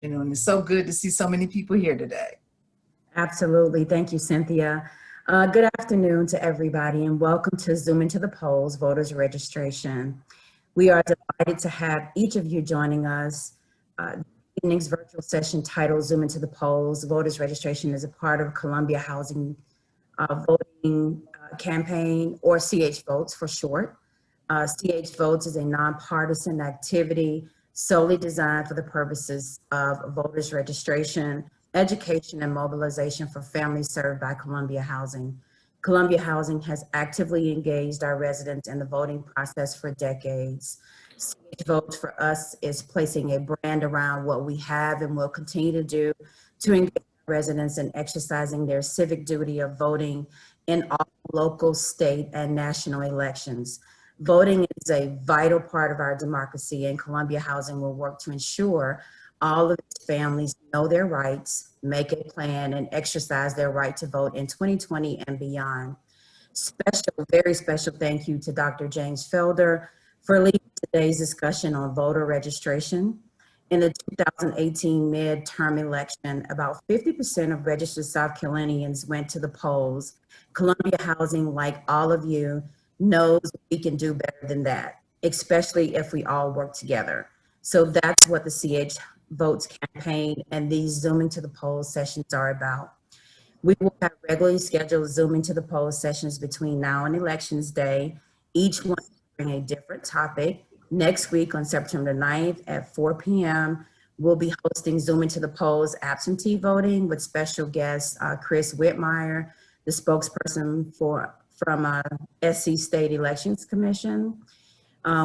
And it's so good to see so many people here today. Absolutely. Thank you, Cynthia. Good afternoon to everybody, and welcome to Zoom into the Polls Voters Registration. We are delighted to have each of you joining us. This evening's virtual session titled Zoom into the Polls Voters Registration is a part of Columbia Housing Voting Campaign, or CH Votes for short. CH Votes is a nonpartisan activity solely designed for the purposes of voters registration, education, and mobilization for families served by Columbia Housing. Columbia Housing has actively engaged our residents in the voting process for decades. CH Votes for us is placing a brand around what we have and will continue to do to engage residents in exercising their civic duty of voting in all local, state, and national elections. Voting is a vital part of our democracy, and Columbia Housing will work to ensure all of its families know their rights, make a plan, and exercise their right to vote in 2020 and beyond. Very special thank you to Dr. James Felder for leading today's discussion on voter registration. In the 2018 midterm election, about 50% of registered South Carolinians went to the polls. Columbia Housing, like all of you, knows we can do better than that, especially if we all work together. So that's what the CH Votes campaign and these Zooming to the Polls sessions are about. We will have regularly scheduled Zooming to the Polls sessions between now and Elections Day, each one bring a different topic. Next week on September 9th at 4 p.m., we'll be hosting Zooming to the Polls absentee voting with special guest Chris Whitmire, the spokesperson from SC State Elections Commission.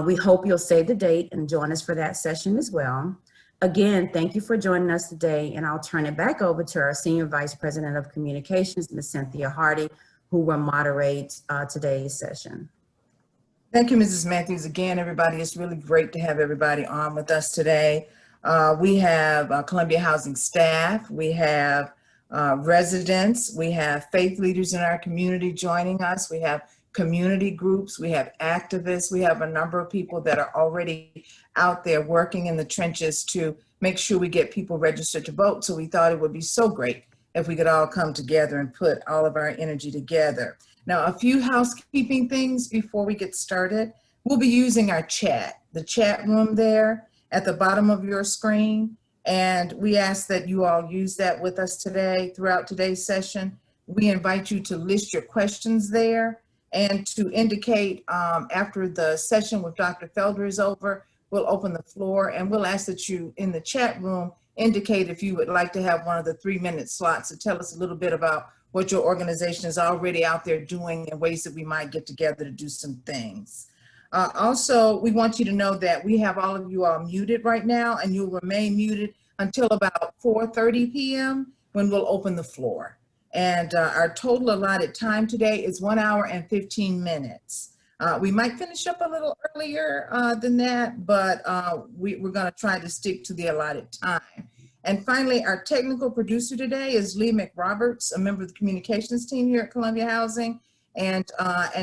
We hope you'll save the date and join us for that session as well. Again, thank you for joining us today, and I'll turn it back over to our Senior Vice President of Communications, Ms. Cynthia Hardy, who will moderate today's session. Thank you, Mrs. Matthews. Again, everybody, it's really great to have everybody on with us today. We have Columbia Housing staff, we have residents, we have faith leaders in our community joining us, we have community groups, we have activists, we have a number of people that are already out there working in the trenches to make sure we get people registered to vote. So we thought it would be so great if we could all come together and put all of our energy together. Now, a few housekeeping things before we get started. We'll be using our chat, the chat room there at the bottom of your screen. And we ask that you all use that with us today, throughout today's session. We invite you to list your questions there and to indicate after the session with Dr. Felder is over, we'll open the floor and we'll ask that you in the chat room indicate if you would like to have one of the 3-minute slots to tell us a little bit about what your organization is already out there doing and ways that we might get together to do some things. Also, we want you to know that we have all of you all muted right now, and you'll remain muted until about 4:30 p.m. when we'll open the floor. And our total allotted time today is 1 hour and 15 minutes. We might finish up a little earlier than that, but we're going to try to stick to the allotted time. And finally, our technical producer today is Lee McRoberts, a member of the communications team here at Columbia Housing. And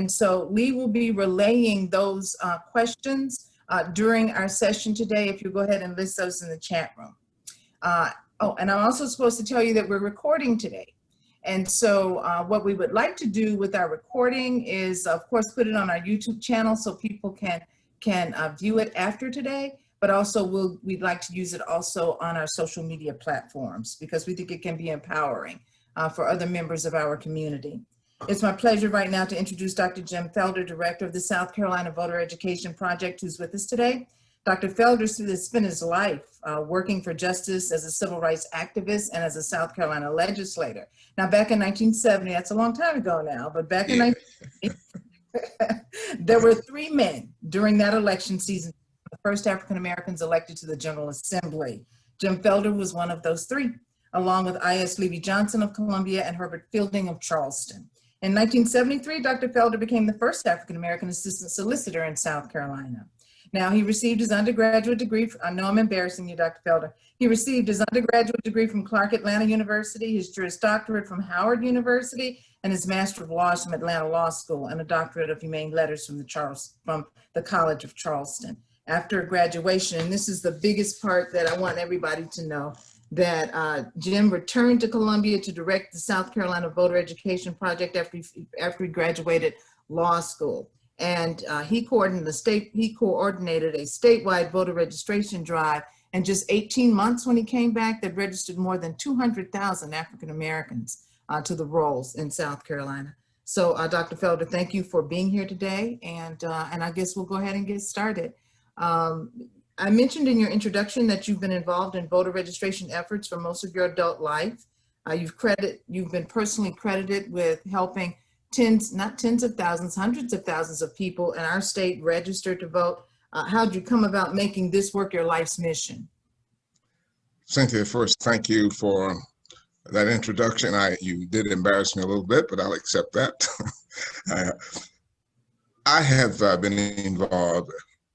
so Lee will be relaying those questions during our session today, if you go ahead and list those in the chat room. Oh, and I'm also supposed to tell you that we're recording today. And so what we would like to do with our recording is, of course, put it on our YouTube channel so people can view it after today, but also we'd like to use it also on our social media platforms because we think it can be empowering for other members of our community. It's my pleasure right now to introduce Dr. Jim Felder, Director of the South Carolina Voter Education Project, who's with us today. Dr. Felder has spent his life working for justice as a civil rights activist and as a South Carolina legislator. Now, back in 1970, that's a long time ago now, but back in 1970, there were 3 men during that election season, the first African Americans elected to the General Assembly. Jim Felder was one of those 3, along with I.S. Levy Johnson of Columbia and Herbert Fielding of Charleston. In 1973, Dr. Felder became the first African American assistant solicitor in South Carolina. Now, he received his undergraduate degree, I know I'm embarrassing you, Dr. Felder. He received his undergraduate degree from Clark Atlanta University, his Juris Doctorate from Howard University, and his Master of Laws from Atlanta Law School, and a Doctorate of Humane Letters from the College of Charleston. after graduation. And this is the biggest part that I want everybody to know, that Jim returned to Columbia to direct the South Carolina Voter Education Project after he graduated law school. And he coordinated a statewide voter registration drive. And just 18 months when he came back, that registered more than 200,000 African Americans to the rolls in South Carolina. So Dr. Felder, thank you for being here today. And I guess we'll go ahead and get started. I mentioned in your introduction that you've been involved in voter registration efforts for most of your adult life. You've been personally credited with helping not tens of thousands, hundreds of thousands of people in our state register to vote. How'd you come about making this work your life's mission? Cynthia, first, thank you for that introduction. You did embarrass me a little bit, but I'll accept that. I have been involved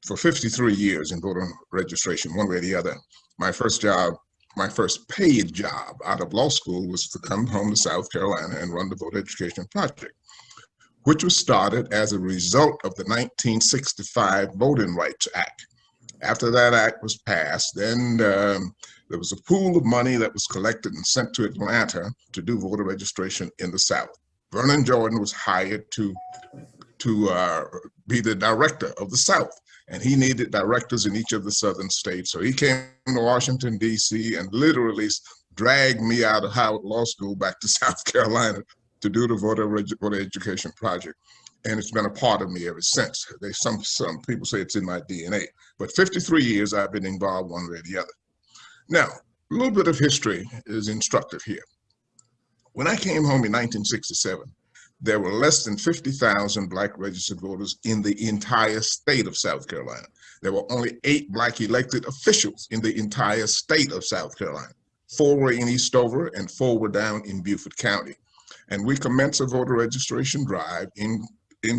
for 53 years in voter registration, one way or the other. My first paid job out of law school was to come home to South Carolina and run the Voter Education Project, which was started as a result of the 1965 Voting Rights Act. After that act was passed, then there was a pool of money that was collected and sent to Atlanta to do voter registration in the South. Vernon Jordan was hired to be the director of the South, and he needed directors in each of the southern states. So he came to Washington, D.C., and literally dragged me out of Howard Law School back to South Carolina to do the voter education project. And it's been a part of me ever since. Some people say it's in my DNA, but 53 years I've been involved one way or the other. Now, a little bit of history is instructive here. When I came home in 1967, there were less than 50,000 Black registered voters in the entire state of South Carolina. There were only 8 Black elected officials in the entire state of South Carolina. 4 were in Eastover and 4 were down in Beaufort County. And we commenced a voter registration drive in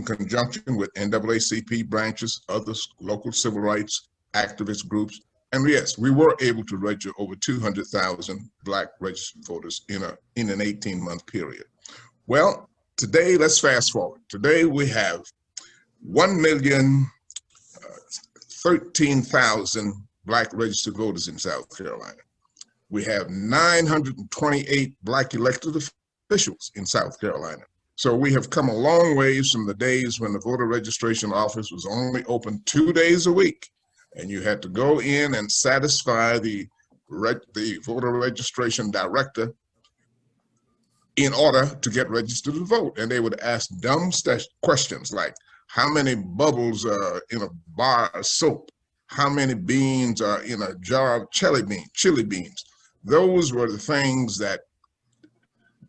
conjunction with NAACP branches, other local civil rights activist groups. And yes, we were able to register over 200,000 Black registered voters in an 18-month period. Well, today, let's fast forward. Today we have 1,013,000 Black registered voters in South Carolina. We have 928 Black elected officials in South Carolina. So we have come a long ways from the days when the voter registration office was only open 2 days a week, and you had to go in and satisfy the voter registration director in order to get registered to vote. And they would ask dumb questions like, how many bubbles are in a bar of soap? How many beans are in a jar of chili beans? Those were the things that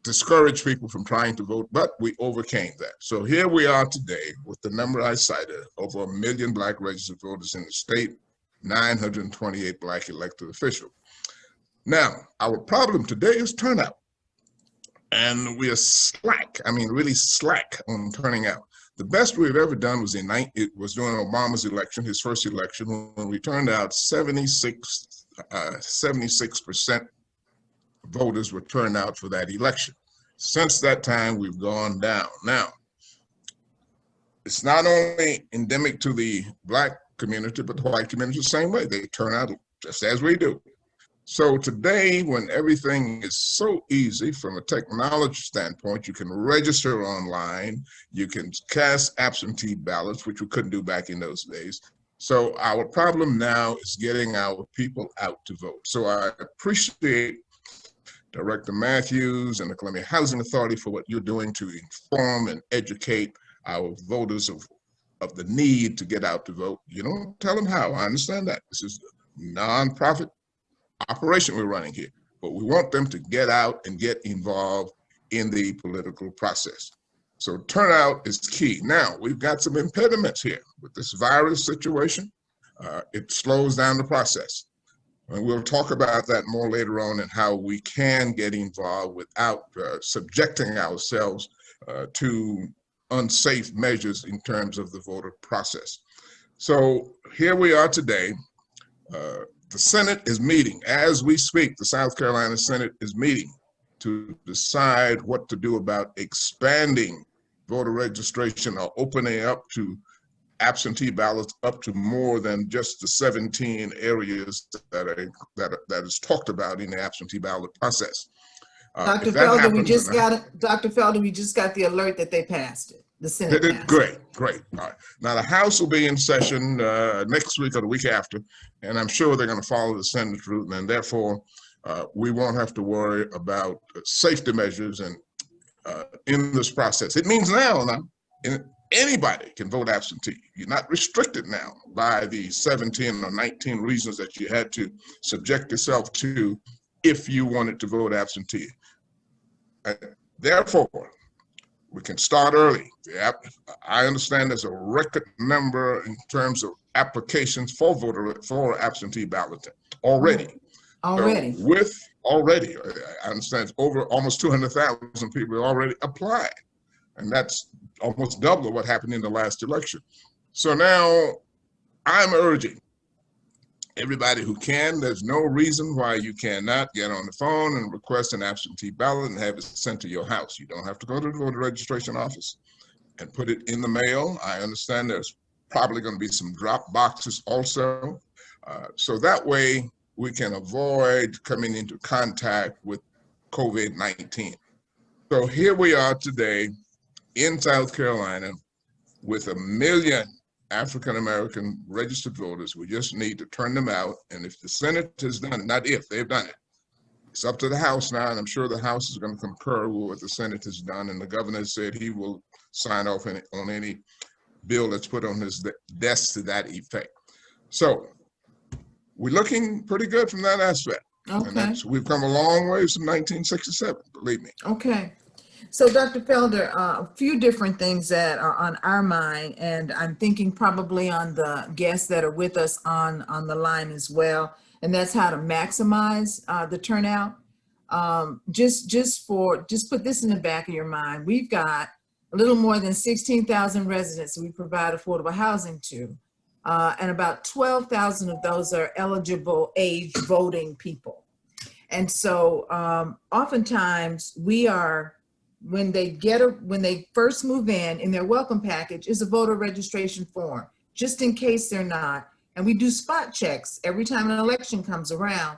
discouraged people from trying to vote, but we overcame that. So here we are today with the number I cited, over 1 million Black registered voters in the state, 928 Black elected officials. Now, our problem today is turnout. And we are slack, really slack on turning out. The best we've ever done was during Obama's election, his first election, when we turned out 76% voters were turned out for that election. Since that time, we've gone down. Now, it's not only endemic to the Black community, but the white community the same way. They turn out just as we do. So today, when everything is so easy from a technology standpoint, you can register online, you can cast absentee ballots, which we couldn't do back in those days. So our problem now is getting our people out to vote. So I appreciate Director Matthews and the Columbia Housing Authority for what you're doing to inform and educate our voters of the need to get out to vote. You don't tell them how, I understand that. This is a nonprofit operation we're running here, but we want them to get out and get involved in the political process. So turnout is key. Now, we've got some impediments here with this virus situation. It slows down the process. And we'll talk about that more later on and how we can get involved without subjecting ourselves to unsafe measures in terms of the voter process. So here we are today. The Senate is meeting. As we speak, the South Carolina Senate is meeting to decide what to do about expanding voter registration or opening up to absentee ballots up to more than just the 17 areas that is talked about in the absentee ballot process. Dr. If that Felder, happens, Dr. Felder, we just got the alert that they passed it. The Senate they passed did great, great. All right. Now the House will be in session next week or the week after, and I'm sure they're going to follow the Senate route, and therefore we won't have to worry about safety measures and in this process. It means now anybody can vote absentee. You're not restricted now by the 17 or 19 reasons that you had to subject yourself to if you wanted to vote absentee. Therefore, we can start early. I understand there's a record number in terms of applications for absentee balloting already. Already. So I understand it's over almost 200,000 people already applied. And that's almost double what happened in the last election. So now I'm urging everybody who can, there's no reason why you cannot get on the phone and request an absentee ballot and have it sent to your house. You don't have to go to the voter registration office and put it in the mail. I understand there's probably going to be some drop boxes also. So that way we can avoid coming into contact with COVID-19. So here we are today in South Carolina with 1 million African-American registered voters. We just need to turn them out. And if the Senate has done it, not if, they've done it. It's up to the House now, and I'm sure the House is going to concur with what the Senate has done. And the governor said he will sign off on any bill that's put on his desk to that effect. So we're looking pretty good from that aspect. Okay. And we've come a long way from 1967, believe me. Okay. So Dr. Felder, a few different things that are on our mind, and I'm thinking probably on the guests that are with us on the line as well, and that's how to maximize the turnout. Just put this in the back of your mind. We've got a little more than 16,000 residents that we provide affordable housing to, and about 12,000 of those are eligible age voting people. And so oftentimes when they first move in their welcome package is a voter registration form, just in case they're not. And we do spot checks every time an election comes around.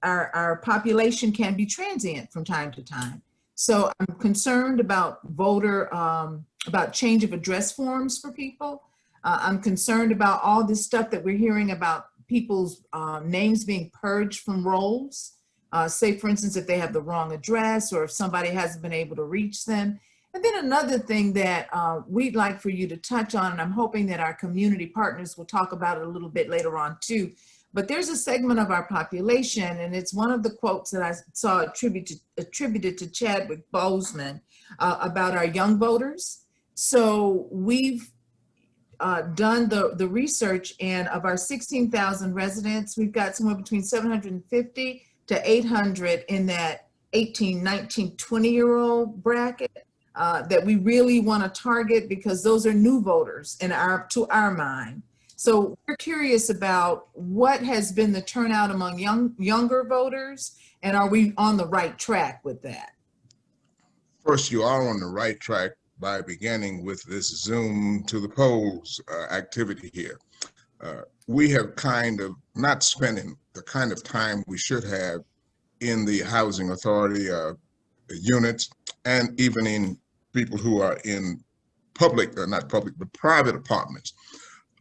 Our population can be transient from time to time. So I'm concerned about about change of address forms for people. I'm concerned about all this stuff that we're hearing about people's names being purged from rolls. Say, for instance, if they have the wrong address or if somebody hasn't been able to reach them. And then another thing that we'd like for you to touch on, and I'm hoping that our community partners will talk about it a little bit later on too, but there's a segment of our population, and it's one of the quotes that I saw attributed to Chadwick Boseman about our young voters. So we've done the research, and of our 16,000 residents, we've got somewhere between 750 to 800 in that 18, 19, 20-year-old bracket that we really want to target, because those are new voters to our mind. So we're curious about what has been the turnout among younger voters, and are we on the right track with that? First, you are on the right track by beginning with this Zoom to the polls activity here. We have kind of not spending the kind of time we should have in the housing authority units, and even in people who are in public, or not public, but private apartments.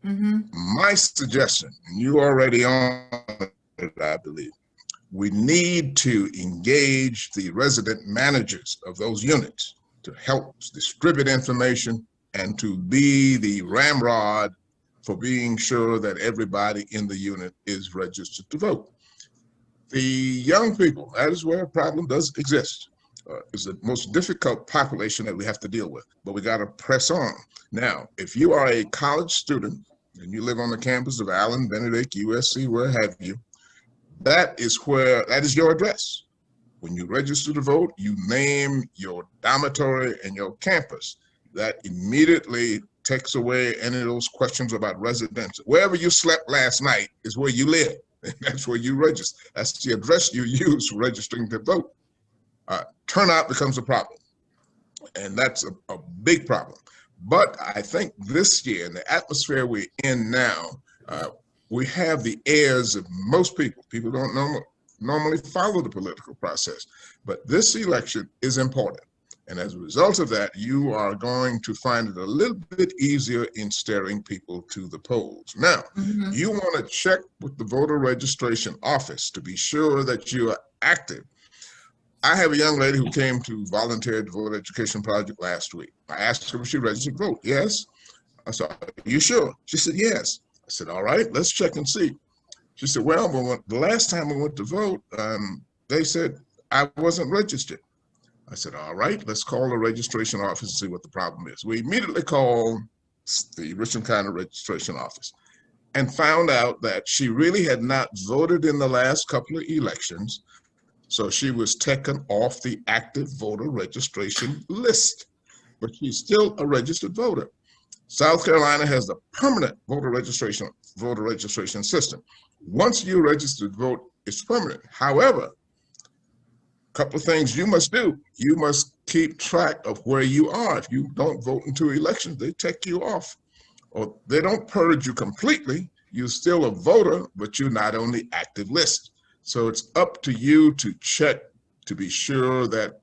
Mm-hmm. My suggestion, and you already on it, I believe, we need to engage the resident managers of those units to help distribute information and to be the ramrod for being sure that everybody in the unit is registered to vote. The young people, that is where a problem does exist. Is the most difficult population that we have to deal with, but we got to press on. Now, if you are a college student and you live on the campus of Allen, Benedict, USC, where have you, that is your address. When you register to vote, you name your dormitory and your campus. That immediately takes away any of those questions about residence. Wherever you slept last night is where you live. That's where you register. That's the address you use for registering to vote. Turnout becomes a problem, and that's a big problem. But I think this year, in the atmosphere we're in now, we have the ears of most people. People don't normally follow the political process, but this election is important. And as a result of that, you are going to find it a little bit easier in steering people to the polls. Now, you want to check with the voter registration office to be sure that you are active. I have a young lady who came to volunteer at the Voter Education Project last week. I asked her if she registered to vote. Yes. I said, are you sure? She said, yes. I said, all right, let's check and see. She said, well, the last time we went to vote, they said I wasn't registered. I said, all right, let's call the registration office and see what the problem is. We immediately called the Richland County Registration Office and found out that she really had not voted in the last couple of elections. So she was taken off the active voter registration list, but she's still a registered voter. South Carolina has a permanent voter registration system. Once you register to vote, it's permanent. However, a couple of things you must do. You must keep track of where you are. If you don't vote in 2 elections, they take you off. Or they don't purge you completely. You're still a voter, but you're not on the active list. So it's up to you to check to be sure that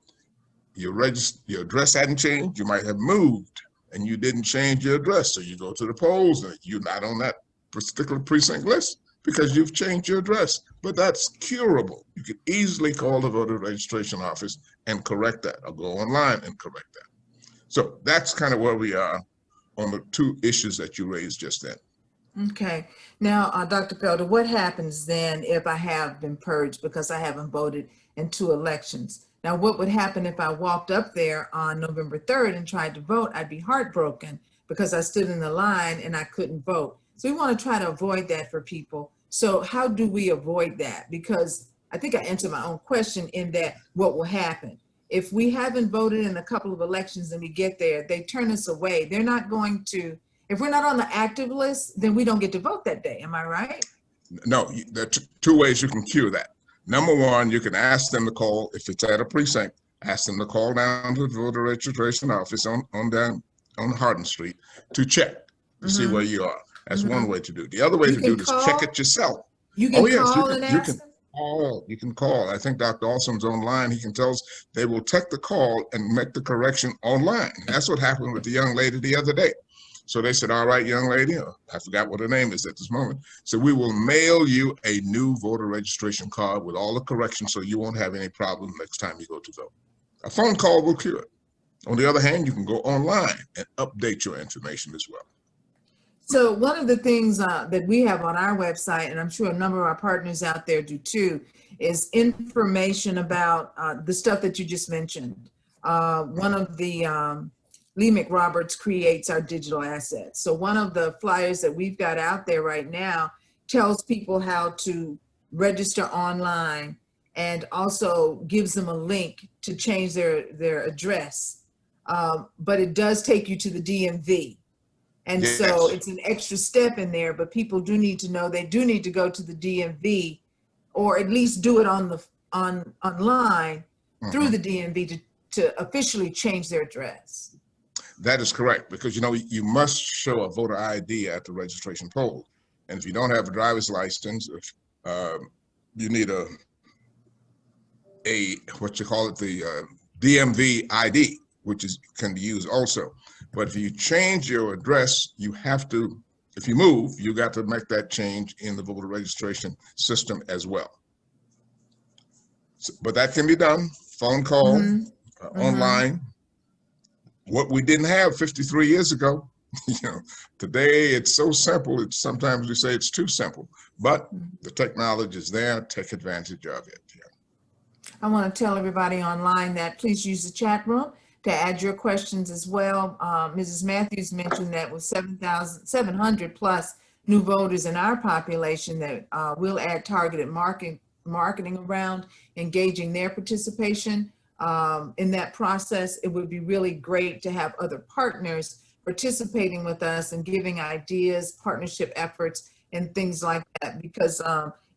your address hadn't changed. You might have moved and you didn't change your address. So you go to the polls and you're not on that particular precinct list because you've changed your address. But that's curable. You can easily call the voter registration office and correct that, or go online and correct that. So that's kind of where we are on the 2 issues that you raised just then. Okay. Now, Dr. Felder, what happens then if I have been purged because I haven't voted in 2 elections? Now, what would happen if I walked up there on November 3rd and tried to vote? I'd be heartbroken because I stood in the line and I couldn't vote. So we want to try to avoid that for people. So how do we avoid that? Because I think I answered my own question in that what will happen if we haven't voted in a couple of elections and we get there, they turn us away. They're not going to. If we're not on the active list, then we don't get to vote that day. Am I right? No, there are 2 ways you can cure that. Number 1, you can ask them to call, if it's at a precinct, ask them to call down to the voter registration office on Hardin Street to check to see where you are. That's one way to do it. The other way to do it is check it yourself. You can call and ask them? You can call. I think Dr. Alsom's online. He can tell us they will take the call and make the correction online. That's what happened with the young lady the other day. So they said, all right, young lady, I forgot what her name is at this moment. So we will mail you a new voter registration card with all the corrections so you won't have any problem next time you go to vote. A phone call will cure it. On the other hand, you can go online and update your information as well. So one of the things that we have on our website, and I'm sure a number of our partners out there do too, is information about the stuff that you just mentioned. One of the Lee McRoberts creates our digital assets. So one of the flyers that we've got out there right now tells people how to register online and also gives them a link to change their address. But it does take you to the DMV. And yes. So it's an extra step in there, but people do need to know they do need to go to the DMV or at least do it online through the DMV to officially change their address. That is correct, because you must show a voter ID at the registration poll, and if you don't have a driver's license, you need the DMV ID, which can be used also. But if you change your address, you have to. If you move, you got to make that change in the voter registration system as well. So, but that can be done. Phone call, online. What we didn't have 53 years ago, today it's so simple. It's sometimes we say it's too simple, but the technology is there. Take advantage of it. Yeah. I want to tell everybody online that please use the chat room to add your questions as well. Mrs. Matthews mentioned that with 700 plus new voters in our population that we'll add targeted marketing around engaging their participation. In that process, it would be really great to have other partners participating with us and giving ideas, partnership efforts, and things like that, because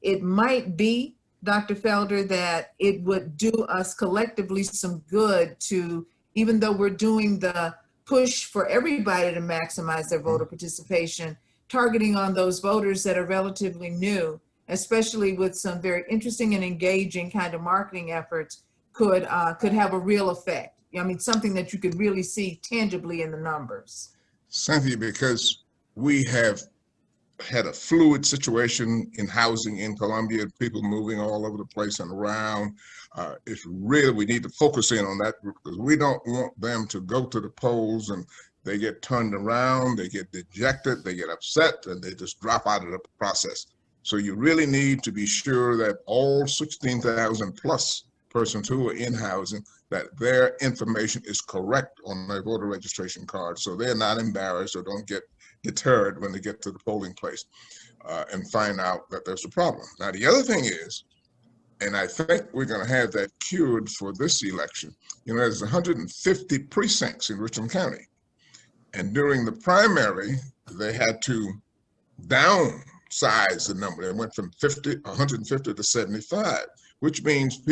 it might be, Dr. Felder, that it would do us collectively some good to, even though we're doing the push for everybody to maximize their voter participation, targeting on those voters that are relatively new, especially with some very interesting and engaging kind of marketing efforts, could have a real effect. I mean, something that you could really see tangibly in the numbers. Cynthia, because we have had a fluid situation in housing in Columbia, people moving all over the place and around. It's really, we need to focus in on that because we don't want them to go to the polls and they get turned around, they get dejected, they get upset, and they just drop out of the process. So you really need to be sure that all 16,000 plus persons who are in housing, that their information is correct on their voter registration card, so they're not embarrassed or don't get deterred when they get to the polling place and find out that there's a problem. Now, the other thing is, and I think we're going to have that cured for this election, you know, there's 150 precincts in Richland County. And during the primary, they had to downsize the number. They went from 150 to 75, which means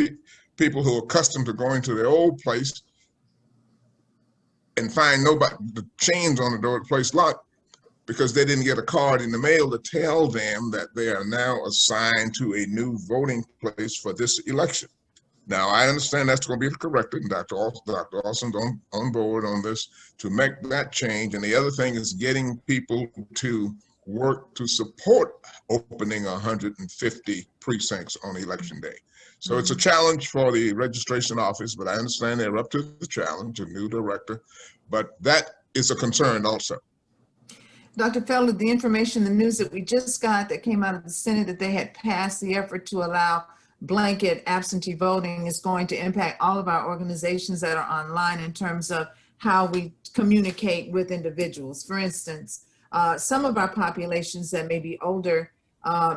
people who are accustomed to going to their old place and find nobody, the chains on the door of the place locked, because they didn't get a card in the mail to tell them that they are now assigned to a new voting place for this election. Now, I understand that's going to be corrected, and Dr. Alston's on board on this to make that change. And the other thing is getting people to work to support opening 150 precincts on election day. So it's a challenge for the registration office, but I understand they're up to the challenge, a new director, but that is a concern also. Dr. Felder, the information, the news that we just got that came out of the Senate that they had passed the effort to allow blanket absentee voting is going to impact all of our organizations that are online in terms of how we communicate with individuals. For instance, some of our populations that may be older,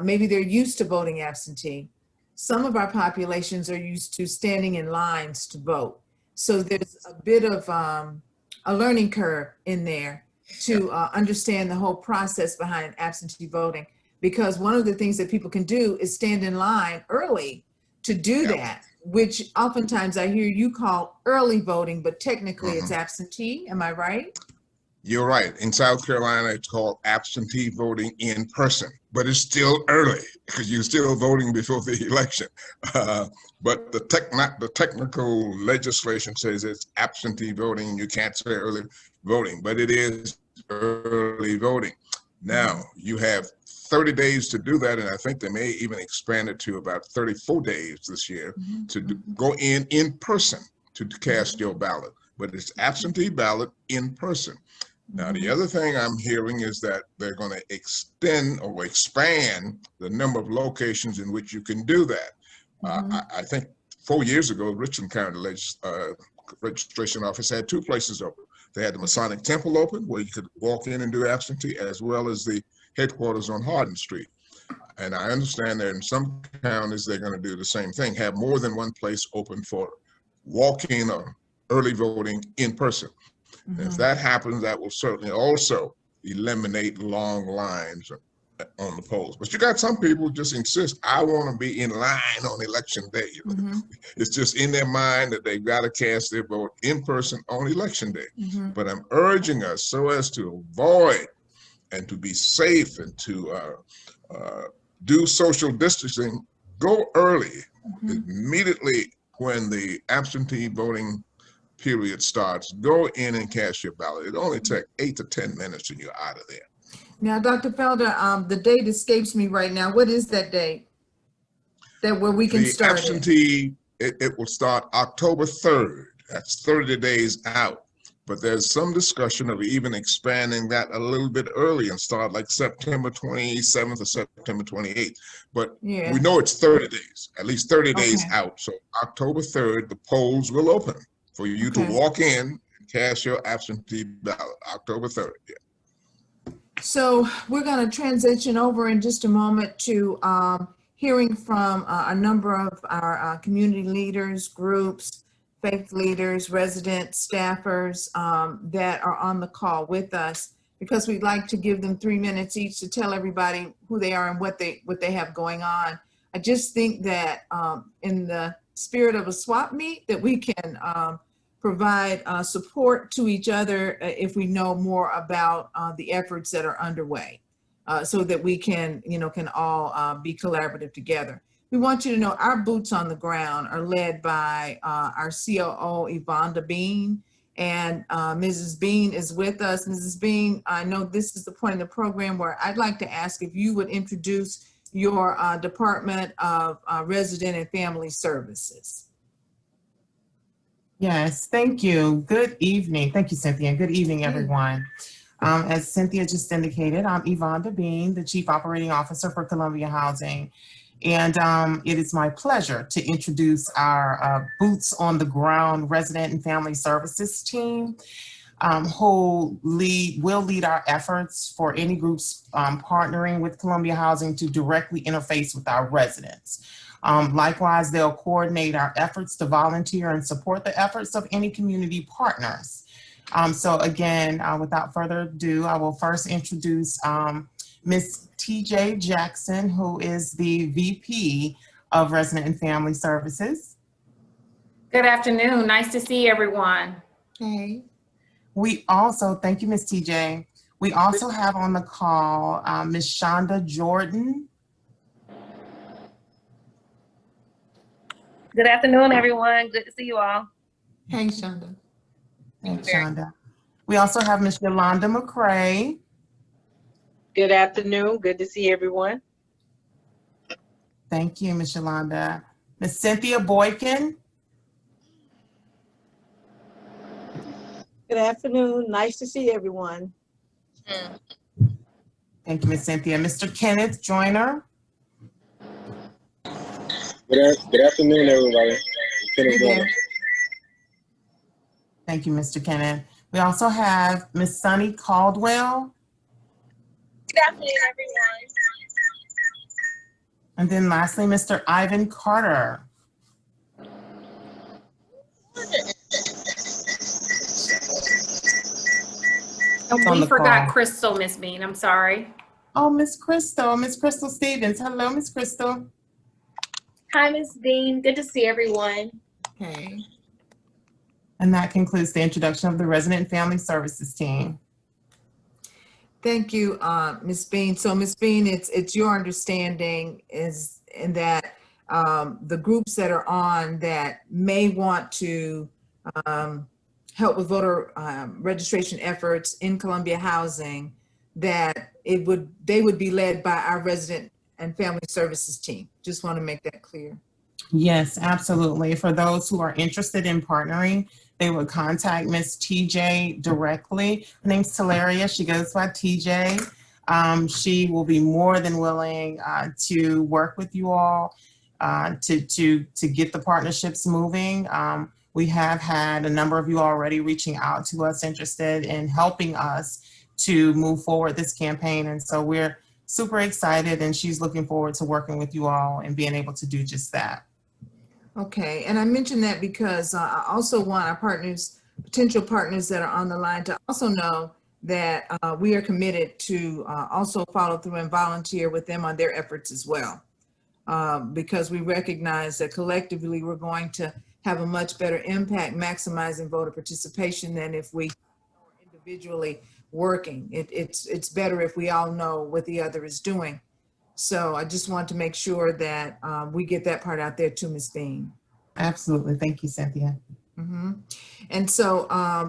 maybe they're used to voting absentee. Some of our populations are used to standing in lines to vote. So there's a bit of a learning curve in there to understand the whole process behind absentee voting, because one of the things that people can do is stand in line early to do that, which oftentimes I hear you call early voting, but technically it's absentee. Am I right? You're right. In South Carolina, it's called absentee voting in person, but it's still early because you're still voting before the election. But the technical legislation says it's absentee voting. You can't say early voting, but it is early voting. Now, you have 30 days to do that, and I think they may even expand it to about 34 days this year to go in person to cast your ballot. But it's absentee ballot in person. Now, the other thing I'm hearing is that they're going to extend or expand the number of locations in which you can do that. I think 4 years ago, Richland County Registration Office had 2 places open. They had the Masonic Temple open, where you could walk in and do absentee, as well as the headquarters on Hardin Street. And I understand that in some counties, they're going to do the same thing, have more than one place open for walk-in or early voting in person. If that happens, that will certainly also eliminate long lines on the polls. But you got some people who just insist, I want to be in line on election day. It's just in their mind that they've got to cast their vote in person on election day. But I'm urging us so as to avoid and to be safe and to do social distancing, go early, immediately when the absentee voting period starts, go in and cast your ballot. It only takes 8 to 10 minutes and you're out of there. Now, Dr. Felder, the date escapes me right now. What is that date that where we can start absentee, it will start October 3rd. That's 30 days out. But there's some discussion of even expanding that a little bit early and start like September 27th or September 28th. But we know it's 30 days, at least 30 days out. So October 3rd, the polls will open for you to walk in and cast your absentee ballot, October 3rd. So we're going to transition over in just a moment to hearing from a number of our community leaders, groups, faith leaders, residents, staffers that are on the call with us, because we'd like to give them 3 minutes each to tell everybody who they are and what they have going on. I just think that in the spirit of a swap meet that we can provide support to each other if we know more about the efforts that are underway, so that we can, can all be collaborative together. We want you to know our boots on the ground are led by our COO, Yvonne Bean, and Mrs. Bean is with us. Mrs. Bean, I know this is the point in the program where I'd like to ask if you would introduce your Department of Resident and Family Services. Yes, thank you. Good evening. Thank you, Cynthia, and good evening, everyone. As Cynthia just indicated, I'm Yvonne Bean, the Chief Operating Officer for Columbia Housing. And it is my pleasure to introduce our Boots on the Ground Resident and Family Services team, who will lead our efforts for any groups partnering with Columbia Housing to directly interface with our residents. Likewise, they'll coordinate our efforts to volunteer and support the efforts of any community partners. So again, without further ado, I will first introduce Ms. TJ Jackson, who is the VP of Resident and Family Services. Good afternoon. Nice to see everyone. Okay. We also, thank you, Ms. TJ. We also have on the call Ms. Shonda Jordan. Good afternoon, everyone. Good to see you all. Hey, Shonda. Thanks, Shonda. We also have Ms. Yolanda McCray. Good afternoon. Good to see everyone. Thank you, Ms. Yolanda. Ms. Cynthia Boykin. Good afternoon. Nice to see everyone. Thank you, Ms. Cynthia. Mr. Kenneth Joyner. Good afternoon, everybody. Kenneth Joyner. Thank you, Mr. Kenneth. We also have Ms. Sunny Caldwell. Good afternoon, everyone. And then lastly, Mr. Ivan Carter. And we forgot Crystal, Miss Bean. I'm sorry. Oh, Miss Crystal Stevens. Hello, Miss Crystal. Hi, Miss Bean. Good to see everyone. Okay. And that concludes the introduction of the Resident and Family Services team. Thank you, Ms. Bean. So, Ms. Bean, it's your understanding is in that the groups that are on that may want to help with voter registration efforts in Columbia Housing, that they would be led by our Resident and Family Services team. Just want to make that clear. Yes, absolutely. For those who are interested in partnering, they would contact Ms. TJ directly. Her name's Teleria. She goes by TJ. She will be more than willing to work with you all to get the partnerships moving. We have had a number of you already reaching out to us, interested in helping us to move forward this campaign. And so we're super excited, and she's looking forward to working with you all and being able to do just that. Okay, and I mentioned that because I also want our partners, potential partners that are on the line, to also know that we are committed to also follow through and volunteer with them on their efforts as well. Because we recognize that collectively we're going to have a much better impact maximizing voter participation than if we are individually working. It's better if we all know what the other is doing. So I just want to make sure that we get that part out there too, Ms. Bean. Absolutely. Thank you, Cynthia. Mm-hmm. And so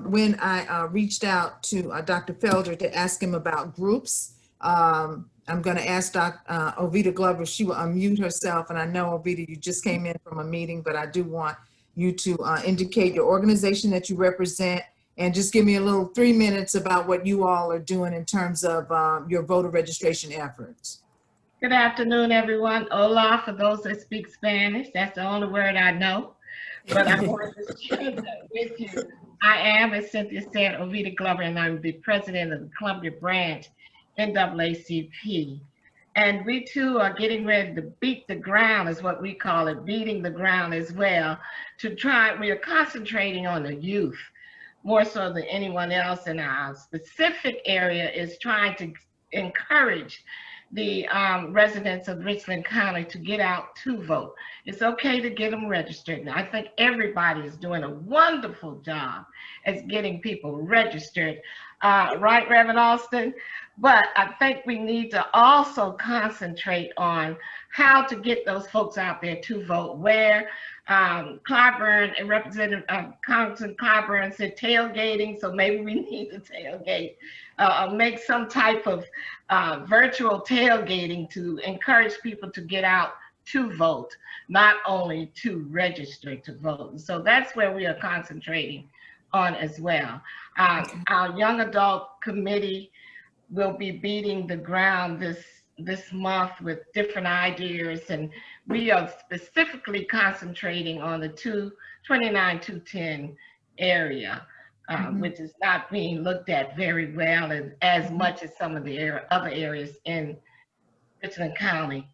when I reached out to Dr. Felder to ask him about groups, I'm going to ask Ovita Glover if she will unmute herself. And I know, Ovita, you just came in from a meeting, but I do want you to indicate your organization that you represent and just give me a little 3 minutes about what you all are doing in terms of your voter registration efforts. Good afternoon, everyone. Hola, for those that speak Spanish. That's the only word I know, but I'm going to share that with you. I am, as Cynthia said, Ovita Glover, and I'm the president of the Columbia branch, NAACP. And we too are getting ready to beat the ground, is what we call it, beating the ground as well, to try, we are concentrating on the youth, more so than anyone else in our specific area, is trying to encourage the residents of Richland County to get out to vote. It's okay to get them registered. And I think everybody is doing a wonderful job at getting people registered. Right, Reverend Austin? But I think we need to also concentrate on how to get those folks out there to vote. Where Clyburn and Representative Congressman Clyburn said tailgating, so maybe we need to tailgate, make some type of virtual tailgating to encourage people to get out to vote, not only to register to vote. So that's where we are concentrating on as well. Our young adult committee will be beating the ground this month with different ideas, and we are specifically concentrating on the 229-210 area, which is not being looked at very well and as much as some of the other areas in Richland County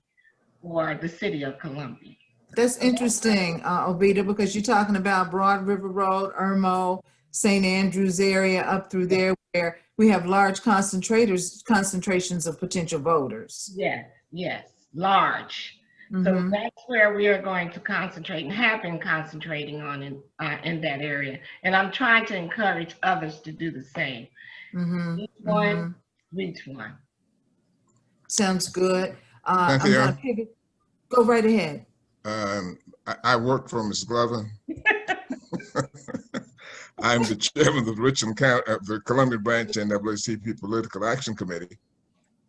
or the city of Columbia. That's interesting, Ovita, because you're talking about Broad River Road, Irmo, St. Andrews area up through there where we have large concentrations of potential voters. Yes, large. So that's where we are going to concentrate and have been concentrating on in that area. And I'm trying to encourage others to do the same. Each one, reach one. Sounds good. Cynthia? I'm gonna pivot. Go right ahead. I work for Ms. Glover. I'm the chairman of the Richland County, the Columbia Branch NAACP Political Action Committee.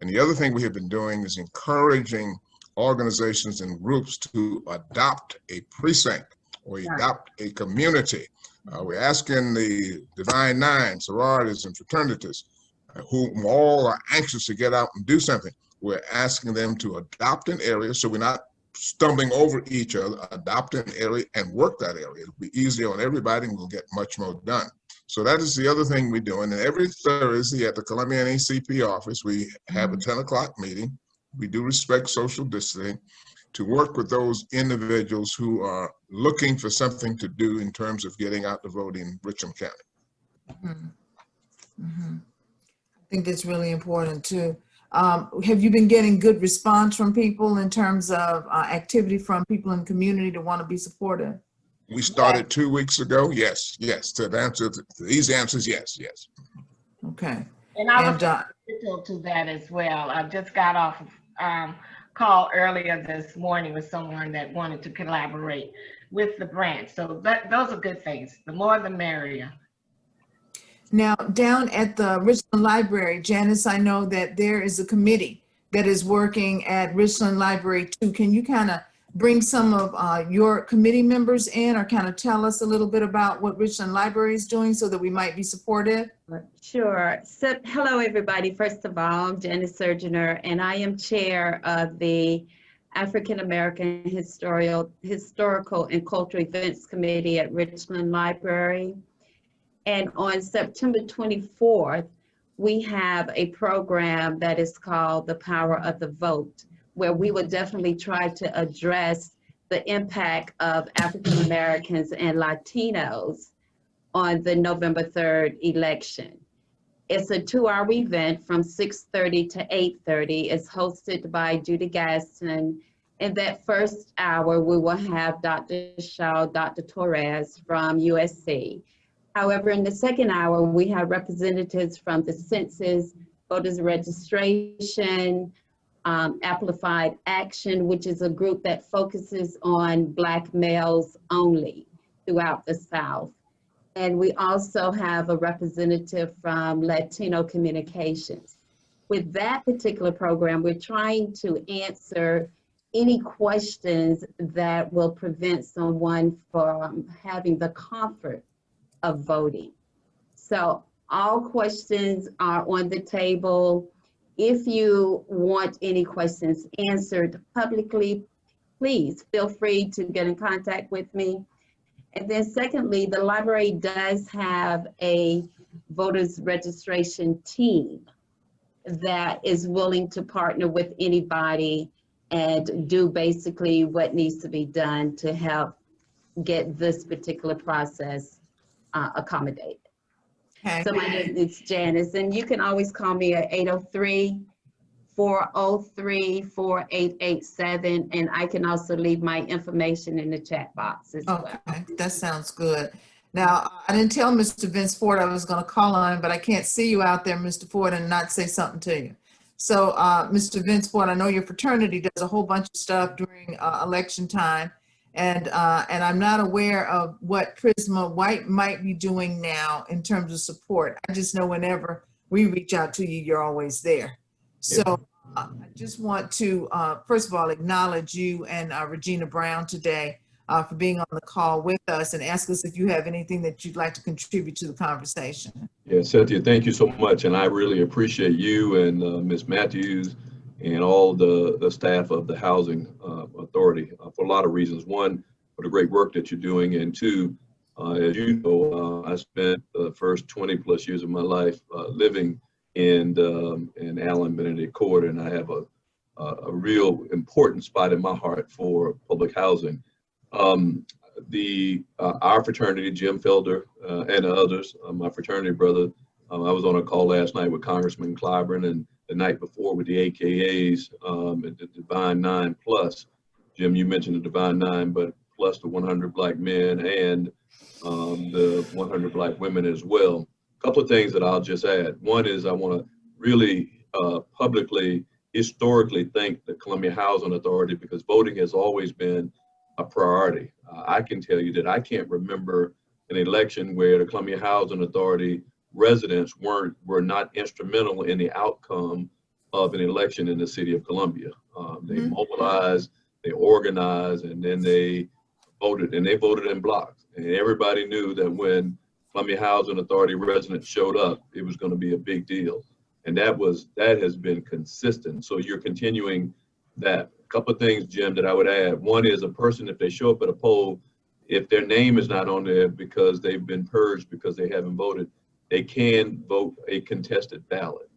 And the other thing we have been doing is encouraging organizations and groups to adopt a precinct or adopt a community. We're asking the Divine Nine, sororities and fraternities, whom all are anxious to get out and do something. We're asking them to adopt an area so we're not stumbling over each other, adopt an area and work that area. It'll be easier on everybody and we'll get much more done. So that is the other thing we're doing. And every Thursday at the Columbia NAACP office, we have a 10 o'clock meeting. We do respect social distancing to work with those individuals who are looking for something to do in terms of getting out to vote in Richland County. I think that's really important too. Have you been getting good response from people in terms of activity from people in the community to want to be supportive? We started 2 weeks ago. Yes. To the answer, to these answers, yes. Okay. And I was to that as well. I just got off of call earlier this morning with someone that wanted to collaborate with the branch. So those are good things. The more the merrier. Now, down at the Richland Library, Janice, I know that there is a committee that is working at Richland Library too. Can you kind of bring some of your committee members in or kind of tell us a little bit about what Richland Library is doing so that we might be supportive? Sure. So, hello, everybody. First of all, I'm Janice Surgener, and I am chair of the African American Historical and Cultural Events Committee at Richland Library. And on September 24th, we have a program that is called The Power of the Vote, where we will definitely try to address the impact of African Americans and Latinos on the November 3rd election. It's a 2-hour event from 6:30 to 8:30. It's hosted by Judy Gaston. In that first hour, we will have Dr. Shaw, Dr. Torres from USC. However, in the second hour, we have representatives from the Census, Voters Registration, Amplified Action, which is a group that focuses on Black males only throughout the South. And we also have a representative from Latino Communications. With that particular program, we're trying to answer any questions that will prevent someone from having the comfort of voting. So all questions are on the table. If you want any questions answered publicly, please feel free to get in contact with me. And then secondly, the library does have a voters registration team that is willing to partner with anybody and do basically what needs to be done to help get this particular process accommodated. Okay. So my name is Janice, and you can always call me at 403-4887, and I can also leave my information in the chat box as well. Okay, that sounds good. Now, I didn't tell Mr. Vince Ford I was going to call on him, but I can't see you out there, Mr. Ford, and not say something to you. So, Mr. Vince Ford, I know your fraternity does a whole bunch of stuff during election time, and I'm not aware of what Prisma White might be doing now in terms of support. I just know whenever we reach out to you, you're always there. So I just want to, first of all, acknowledge you and Regina Brown today for being on the call with us, and ask us if you have anything that you'd like to contribute to the conversation. Yeah, Cynthia, thank you so much. And I really appreciate you and Ms. Matthews and all the staff of the Housing Authority for a lot of reasons. One, for the great work that you're doing. And two, as you know, I spent the first 20 plus years of my life living in Allen Benedict Court, and I have a real important spot in my heart for public housing. Our fraternity, Jim Felder and others, my fraternity brother, I was on a call last night with Congressman Clyburn, and the night before with the AKAs at the Divine Nine Plus. Jim, you mentioned the Divine Nine, but plus the 100 Black men and the 100 Black women as well. A couple of things that I'll just add. One is I want to really publicly, historically thank the Columbia Housing Authority, because voting has always been a priority. I can tell you that I can't remember an election where the Columbia Housing Authority residents were not instrumental in the outcome of an election in the city of Columbia. They mobilized, they organized, and then they voted, and they voted in blocks. And everybody knew that when Columbia Housing Authority residents showed up, it was going to be a big deal. And that has been consistent. So you're continuing that. A couple of things, Jim, that I would add. One is a person, if they show up at a poll, if their name is not on there because they've been purged because they haven't voted, they can vote a contested ballot.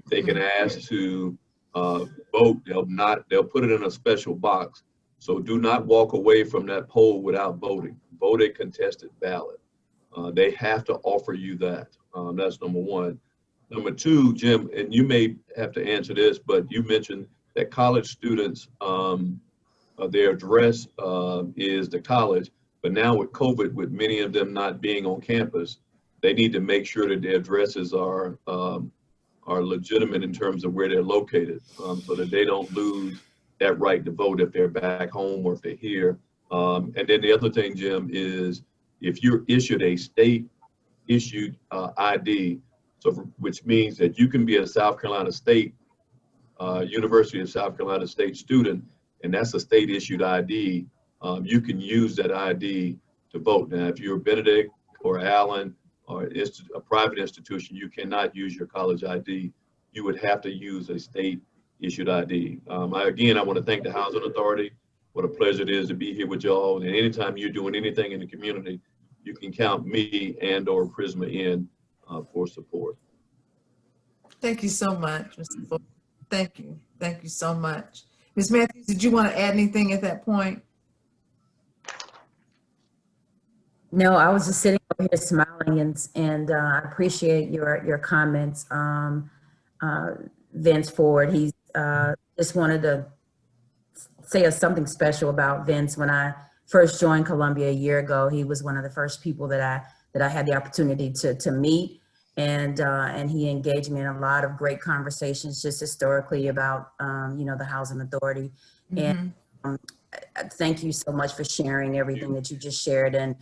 They can ask to vote. They'll put it in a special box. So do not walk away from that poll without voting. Vote a contested ballot. They have to offer you that. That's number one. Number two, Jim, and you may have to answer this, but you mentioned that college students, their address is the college, but now with COVID, with many of them not being on campus, they need to make sure that their addresses are legitimate in terms of where they're located, so that they don't lose that right to vote if they're back home or if they're here. And then the other thing, Jim, is if you're issued a state issued ID, so which means that you can be a South Carolina State, University of South Carolina State student, and that's a state issued ID, you can use that ID to vote. Now, if you're Benedict or Allen or a private institution, you cannot use your college ID. You would have to use a state issued ID. Again, I want to thank the Housing Authority. What a pleasure it is to be here with y'all. And anytime you're doing anything in the community, you can count me and or Prisma in for support. Thank you so much, Mr. Ford. Thank you. Thank you so much. Ms. Matthews, did you want to add anything at that point? No, I was just sitting over here smiling, and I appreciate your comments, Vince Ford. He's just wanted to say something special about Vince. When I first joined Columbia a year ago, he was one of the first people that I had the opportunity to meet, and he engaged me in a lot of great conversations just historically about the Housing Authority. And thank you so much for sharing everything that you just shared, and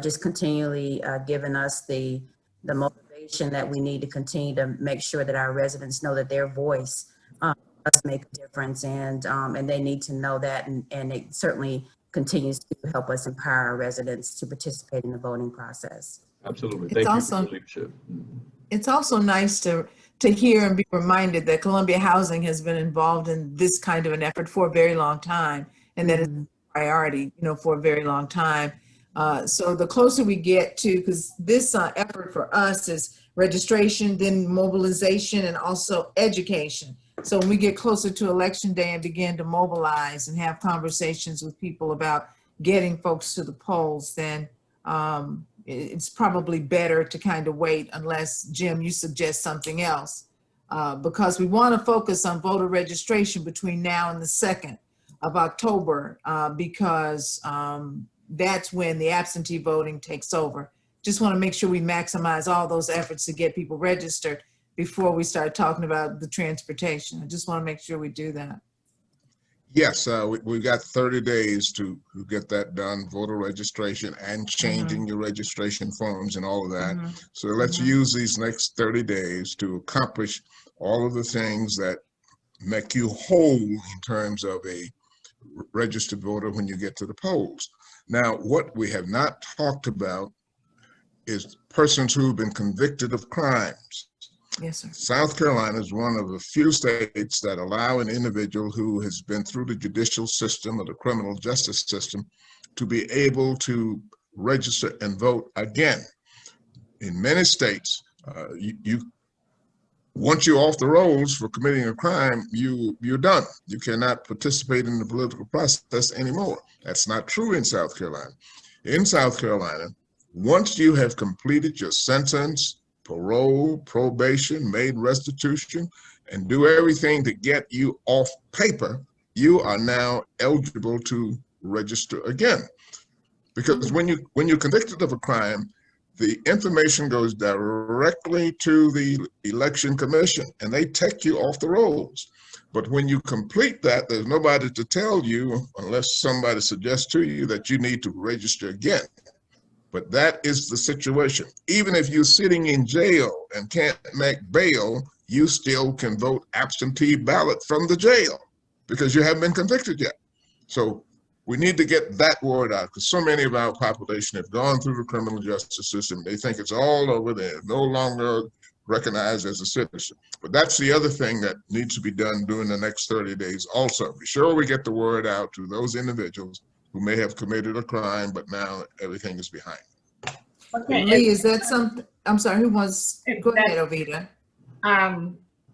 just continually giving us the motivation that we need to continue to make sure that our residents know that their voice does make a difference, and they need to know that, and it certainly continues to help us empower our residents to participate in the voting process. Absolutely. Thank you for your leadership. It's also nice to hear and be reminded that Columbia Housing has been involved in this kind of an effort for a very long time, and that it's a priority, for a very long time. So the closer we get to, because this effort for us is registration, then mobilization, and also education. So when we get closer to Election Day and begin to mobilize and have conversations with people about getting folks to the polls, then it's probably better to kind of wait, unless, Jim, you suggest something else. because we want to focus on voter registration between now and the 2nd of October, because that's when the absentee voting takes over. Just want to make sure we maximize all those efforts to get people registered before we start talking about the transportation. I just want to make sure we do that. Yes, we got 30 days to get that done, voter registration and changing your registration forms and all of that. So let's use these next 30 days to accomplish all of the things that make you whole in terms of a registered voter when you get to the polls. Now, what we have not talked about is persons who've been convicted of crimes. Yes, sir. South Carolina is one of the few states that allow an individual who has been through the judicial system or the criminal justice system to be able to register and vote again. In many states, once you're off the rolls for committing a crime, you're done. You cannot participate in the political process anymore. That's not true in South Carolina. In South Carolina, once you have completed your sentence, parole, probation, made restitution, and do everything to get you off paper, you are now eligible to register again. Because when you're convicted of a crime, the information goes directly to the election commission and they take you off the rolls. But when you complete that, there's nobody to tell you, unless somebody suggests to you, that you need to register again. But that is the situation. Even if you're sitting in jail and can't make bail, you still can vote absentee ballot from the jail because you haven't been convicted yet. So we need to get that word out because so many of our population have gone through the criminal justice system. They think it's all over there, no longer recognized as a citizen. But that's the other thing that needs to be done during the next 30 days also. Be sure we get the word out to those individuals who may have committed a crime, but now everything is behind. Okay, Lee, is that something? I'm sorry, who wants? Go ahead, Ovita.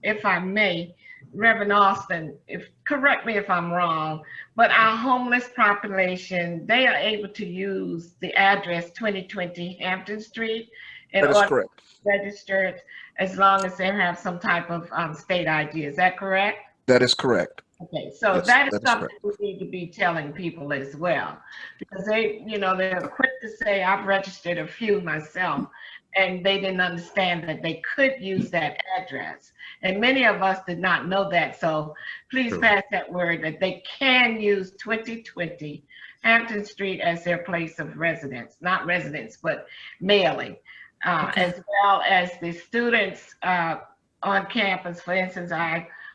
If I may, Reverend Austin, correct me if I'm wrong, but our homeless population, they are able to use the address 2020 Hampton Street in order to register it as long as they have some type of state ID. Is that correct? That is correct. Okay, so Yes, that is that is something we need to be telling people as well, because they're quick to say, I've registered a few myself, and they didn't understand that they could use that address. And many of us did not know that. So please pass that word that they can use 2020 Hampton Street as their place of residence, not residence, but mailing, as well as the students on campus. For instance,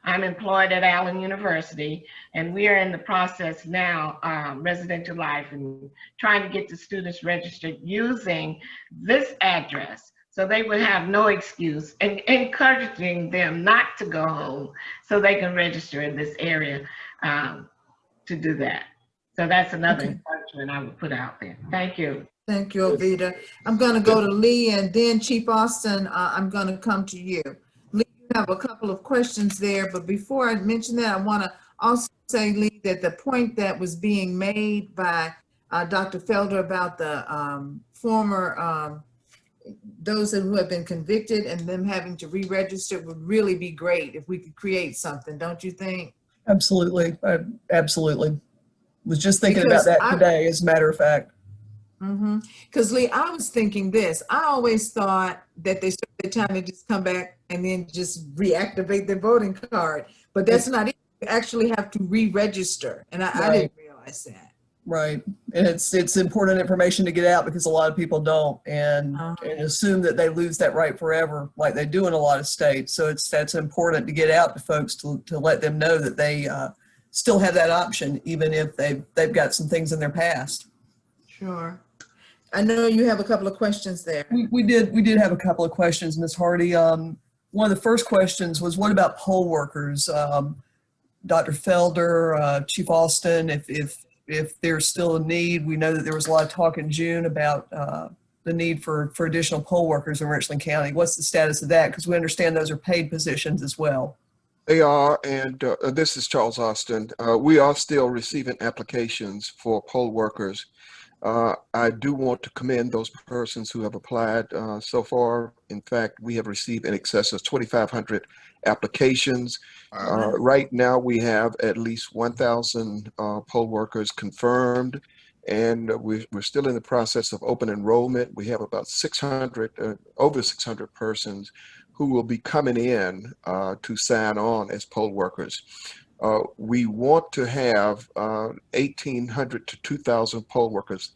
I'm employed at Allen University, and we are in the process now, residential life, and trying to get the students registered using this address so they would have no excuse, and encouraging them not to go home so they can register in this area to do that. So that's another encouragement I would put out there. Thank you. Thank you, Ovita. I'm going to go to Lee, and then Chief Austin, I'm going to come to you. Have a couple of questions there, but before I mention that, I want to also say, Lee, that the point that was being made by Dr. Felder about the former, those who have been convicted and them having to re-register would really be great if we could create something, don't you think? Absolutely, absolutely. Was just thinking about that today, as a matter of fact. Because Lee, I was thinking this. I always thought that they started the time to just come back and then just reactivate their voting card, but that's not it. You actually have to re-register, and I didn't realize that. Right, and it's important information to get out because a lot of people don't and assume that they lose that right forever, like they do in a lot of states. So that's important to get out to folks to let them know that they still have that option, even if they've got some things in their past. Sure. I know you have a couple of questions there. We did have a couple of questions, Ms. Hardy. One of the first questions was, what about poll workers? Dr. Felder, Chief Austin, if there's still a need, we know that there was a lot of talk in June about the need for additional poll workers in Richland County. What's the status of that? Because we understand those are paid positions as well. They are, and this is Charles Austin. We are still receiving applications for poll workers. I do want to commend those persons who have applied so far. In fact, we have received in excess of 2,500 applications. Right now, we have at least 1,000 poll workers confirmed, and we're still in the process of open enrollment. We have about 600, over 600 persons who will be coming in to sign on as poll workers. We want to have 1,800 to 2,000 poll workers.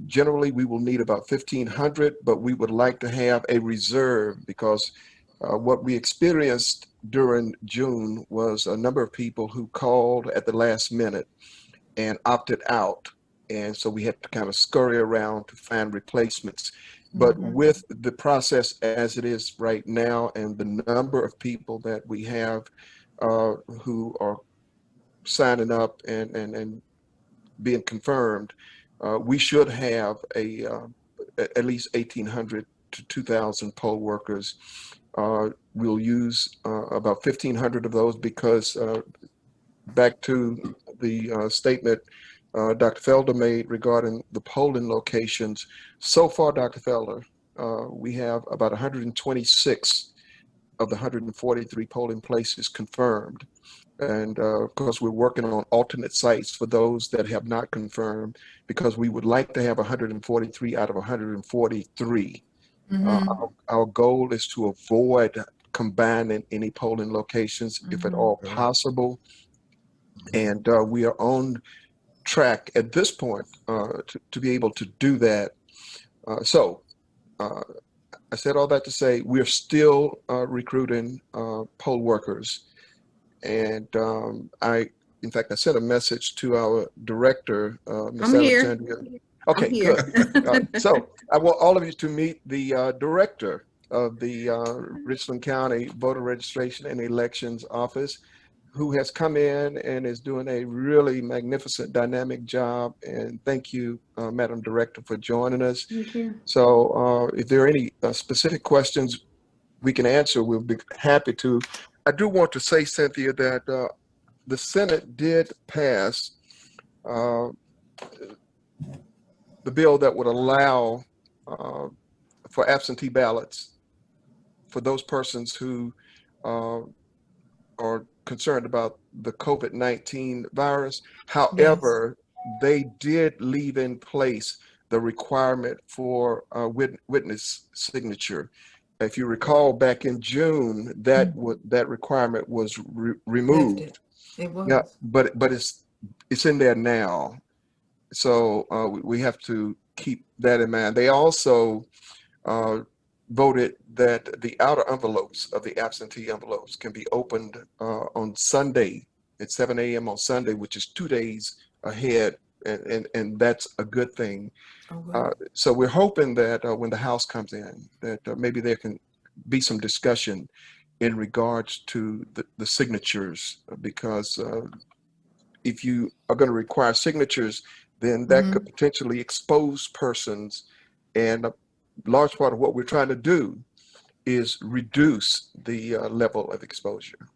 Generally, we will need about 1,500, but we would like to have a reserve because what we experienced during June was a number of people who called at the last minute and opted out. And so we had to kind of scurry around to find replacements. But with the process as it is right now and the number of people that we have who are signing up and being confirmed, we should have at least 1,800 to 2,000 poll workers. We'll use about 1,500 of those because back to the statement Dr. Felder made regarding the polling locations. So far, Dr. Felder, we have about 126 of the 143 polling places confirmed. And of course, we're working on alternate sites for those that have not confirmed because we would like to have 143 out of 143. Our goal is to avoid combining any polling locations if at all possible. And we are on track at this point to be able to do that. I said all that to say we're still recruiting poll workers. And in fact, I sent a message to our director, Ms. Alexandria. Okay, good. So I want all of you to meet the director of the Richland County Voter Registration and Elections Office, who has come in and is doing a really magnificent, dynamic job. And thank you, Madam Director, for joining us. Thank you. So if there are any specific questions we can answer, we'll be happy to. I do want to say, Cynthia, that the Senate did pass the bill that would allow for absentee ballots for those persons who are concerned about the COVID-19 virus. However, they did leave in place the requirement for witness signature. If you recall, back in June, that requirement was removed. It was. Yeah, but it's in there now, so we have to keep that in mind. They also voted that the outer envelopes of the absentee envelopes can be opened on Sunday at 7 a.m. on Sunday, which is 2 days ahead, and that's a good thing. So we're hoping that when the House comes in, that maybe there can be some discussion in regards to the signatures, because if you are going to require signatures, then that could potentially expose persons. And a large part of what we're trying to do is reduce the level of exposure.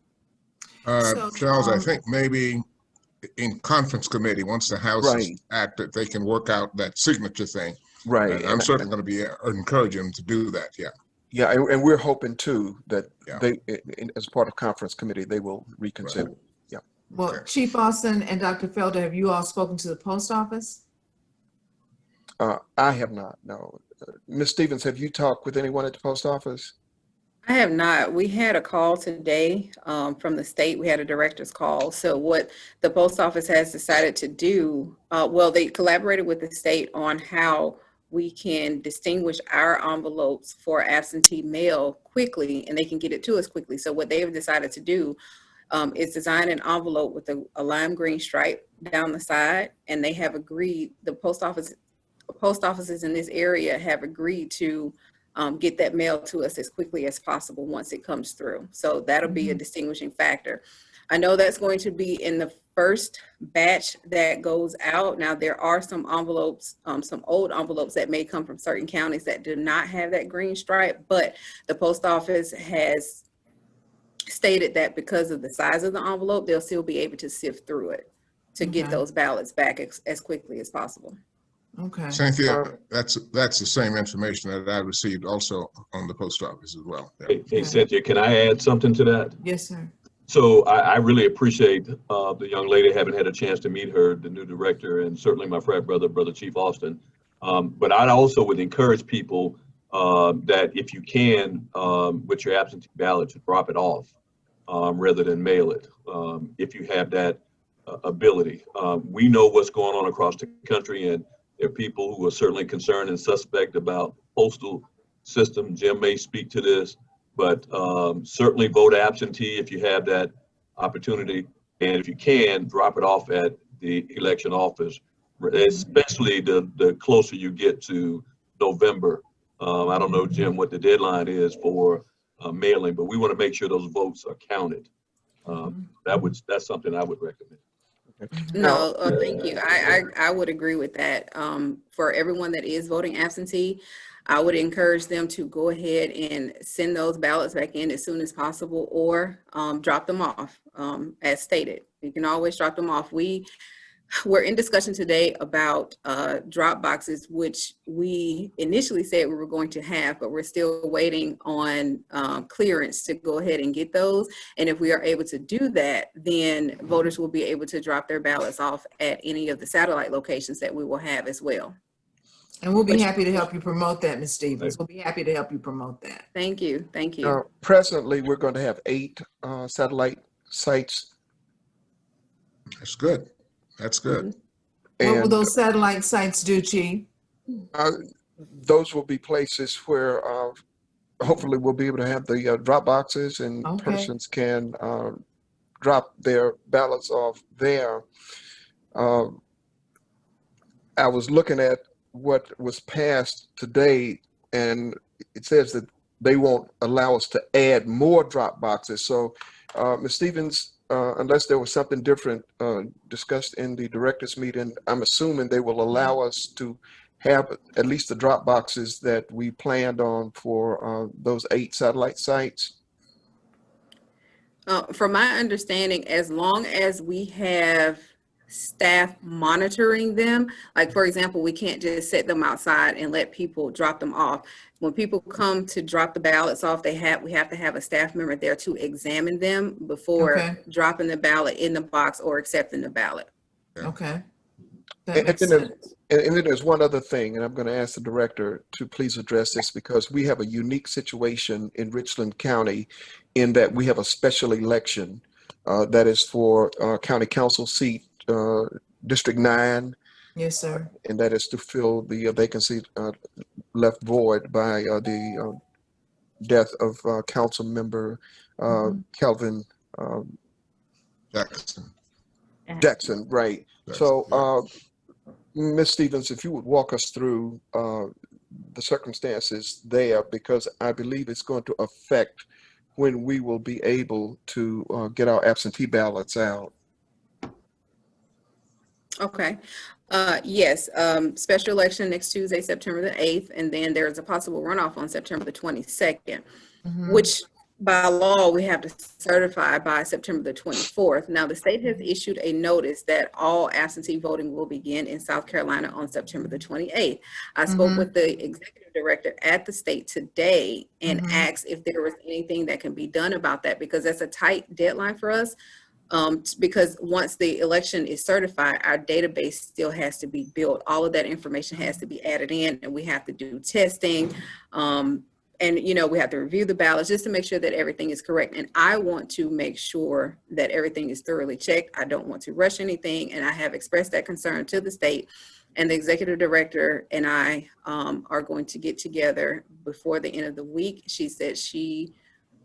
Charles, I think maybe in conference committee, once the House is active, they can work out that signature thing. Right. I'm certainly going to be encouraging them to do that. Yeah. Yeah, and we're hoping too that they, as part of conference committee, they will reconsider. Yeah. Well, Chief Austin and Dr. Felder, have you all spoken to the post office? I have not, no. Ms. Stevens, have you talked with anyone at the post office? I have not. We had a call today from the state. We had a director's call. So what the post office has decided to do, well, they collaborated with the state on how we can distinguish our envelopes for absentee mail quickly, and they can get it to us quickly. So what they've decided to do is design an envelope with a lime green stripe down the side, and they have agreed, the post offices in this area have agreed to get that mail to us as quickly as possible once it comes through. So that'll be a distinguishing factor. I know that's going to be in the first batch that goes out. Now there are some envelopes, some old envelopes that may come from certain counties that do not have that green stripe, but the post office has stated that because of the size of the envelope, they'll still be able to sift through it to get those ballots back as quickly as possible. Okay. Cynthia, that's the same information that I received also on the post office as well. Yeah. Hey, Cynthia, can I add something to that? Yes, sir. So I really appreciate the young lady, having had a chance to meet her, the new director, and certainly my frat brother, Chief Austin. But I also would encourage people that if you can, with your absentee ballot, to drop it off rather than mail it, if you have that ability. We know what's going on across the country, and there are people who are certainly concerned and suspect about postal system. Jim may speak to this, but certainly vote absentee if you have that opportunity. And if you can, drop it off at the election office, especially the closer you get to November. I don't know, Jim, what the deadline is for mailing, but we want to make sure those votes are counted. That's something I would recommend. No, thank you. I would agree with that. For everyone that is voting absentee, I would encourage them to go ahead and send those ballots back in as soon as possible, or drop them off as stated. You can always drop them off. We're in discussion today about drop boxes, which we initially said we were going to have, but we're still waiting on clearance to go ahead and get those. And if we are able to do that, then voters will be able to drop their ballots off at any of the satellite locations that we will have as well. And we'll be happy to help you promote that, Ms. Stevens. We'll be happy to help you promote that. Thank you. Thank you. Presently, we're going to have 8 satellite sites. That's good. That's good. What will those satellite sites do, Chief? Those will be places where hopefully we'll be able to have the drop boxes, and persons can drop their ballots off there. I was looking at what was passed today, and it says that they won't allow us to add more drop boxes. So, Ms. Stevens, unless there was something different discussed in the directors meeting, I'm assuming they will allow us to have at least the drop boxes that we planned on for those 8 satellite sites. From my understanding, as long as we have staff monitoring them, like for example, we can't just set them outside and let people drop them off. When people come to drop the ballots off, we have to have a staff member there to examine them before dropping the ballot in the box or accepting the ballot. Okay. And then there's one other thing, and I'm going to ask the director to please address this, because we have a unique situation in Richland County in that we have a special election that is for county council seat District 9. Yes, sir. And that is to fill the vacancy left void by the death of council member Kelvin Jackson, right. So Ms. Stevens, if you would walk us through the circumstances there, because I believe it's going to affect when we will be able to get our absentee ballots out. Okay. Yes, special election next Tuesday, September the 8th, and then there's a possible runoff on September the 22nd, which by law we have to certify by September the 24th. Now, the state has issued a notice that all absentee voting will begin in South Carolina on September the 28th. I spoke with the executive director at the state today and asked if there was anything that can be done about that, because that's a tight deadline for us. Because once the election is certified, our database still has to be built. All of that information has to be added in, and we have to do testing. And, you know, we have to review the ballots just to make sure that everything is correct. And I want to make sure that everything is thoroughly checked. I don't want to rush anything. And I have expressed that concern to the state, and the executive director and I are going to get together before the end of the week. She said she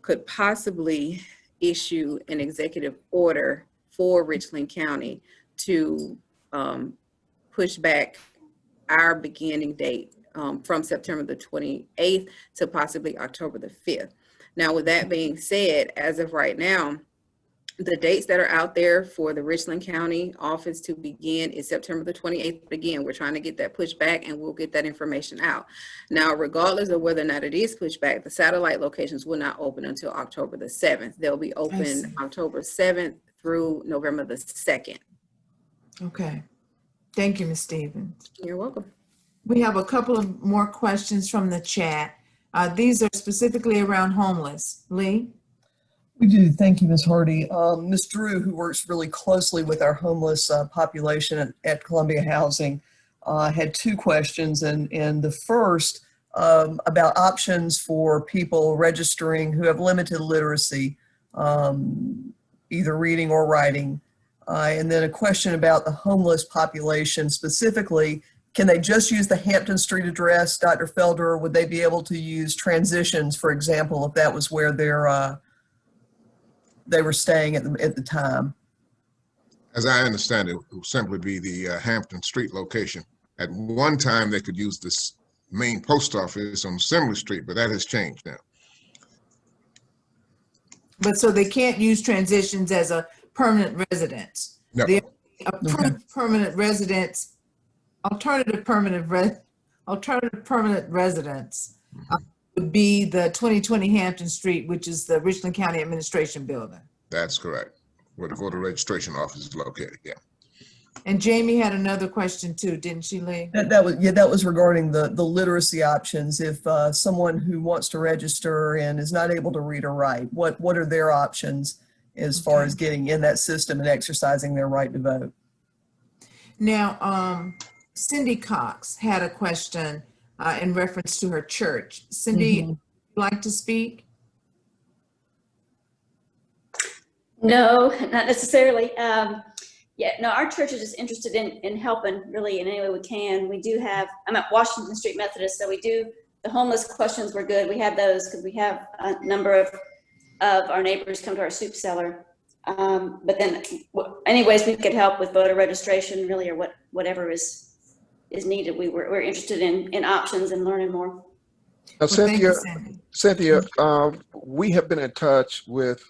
could possibly issue an executive order for Richland County to push back our beginning date from September the 28th to possibly October the 5th. Now, with that being said, as of right now, the dates that are out there for the Richland County office to begin is September the 28th. Again, we're trying to get that pushed back, and we'll get that information out. Now, regardless of whether or not it is pushed back, the satellite locations will not open until October the 7th. They'll be open October 7th through November the 2nd. Okay. Thank you, Ms. Stevens. You're welcome. We have a couple of more questions from the chat. These are specifically around homeless. Lee? We do. Thank you, Ms. Hardy. Ms. Drew, who works really closely with our homeless population at Columbia Housing, had two questions. And the first about options for people registering who have limited literacy, either reading or writing. And then a question about the homeless population specifically. Can they just use the Hampton Street address, Dr. Felder, or would they be able to use transitions, for example, if that was where they were staying at the time? As I understand it, it would simply be the Hampton Street location. At one time, they could use this main post office on Assembly Street, but that has changed now. But so they can't use transitions as a permanent residence? No. The approved permanent residence, alternative permanent residence would be the 2020 Hampton Street, which is the Richland County Administration Building. That's correct, where the voter registration office is located, yeah. And Jamie had another question too, didn't she, Lee? That was regarding the literacy options. If someone who wants to register and is not able to read or write, what are their options as far as getting in that system and exercising their right to vote? Now, Cindy Cox had a question in reference to her church. Cindy, would you like to speak? No, not necessarily. Yeah, no, our church is just interested in helping really in any way we can. We do have, I'm at Washington Street Methodist, so we do, the homeless questions were good. We have those because we have a number of our neighbors come to our soup cellar. But then anyways we could help with voter registration really, or whatever is needed. We're interested in options and learning more. Now, Cynthia, we have been in touch with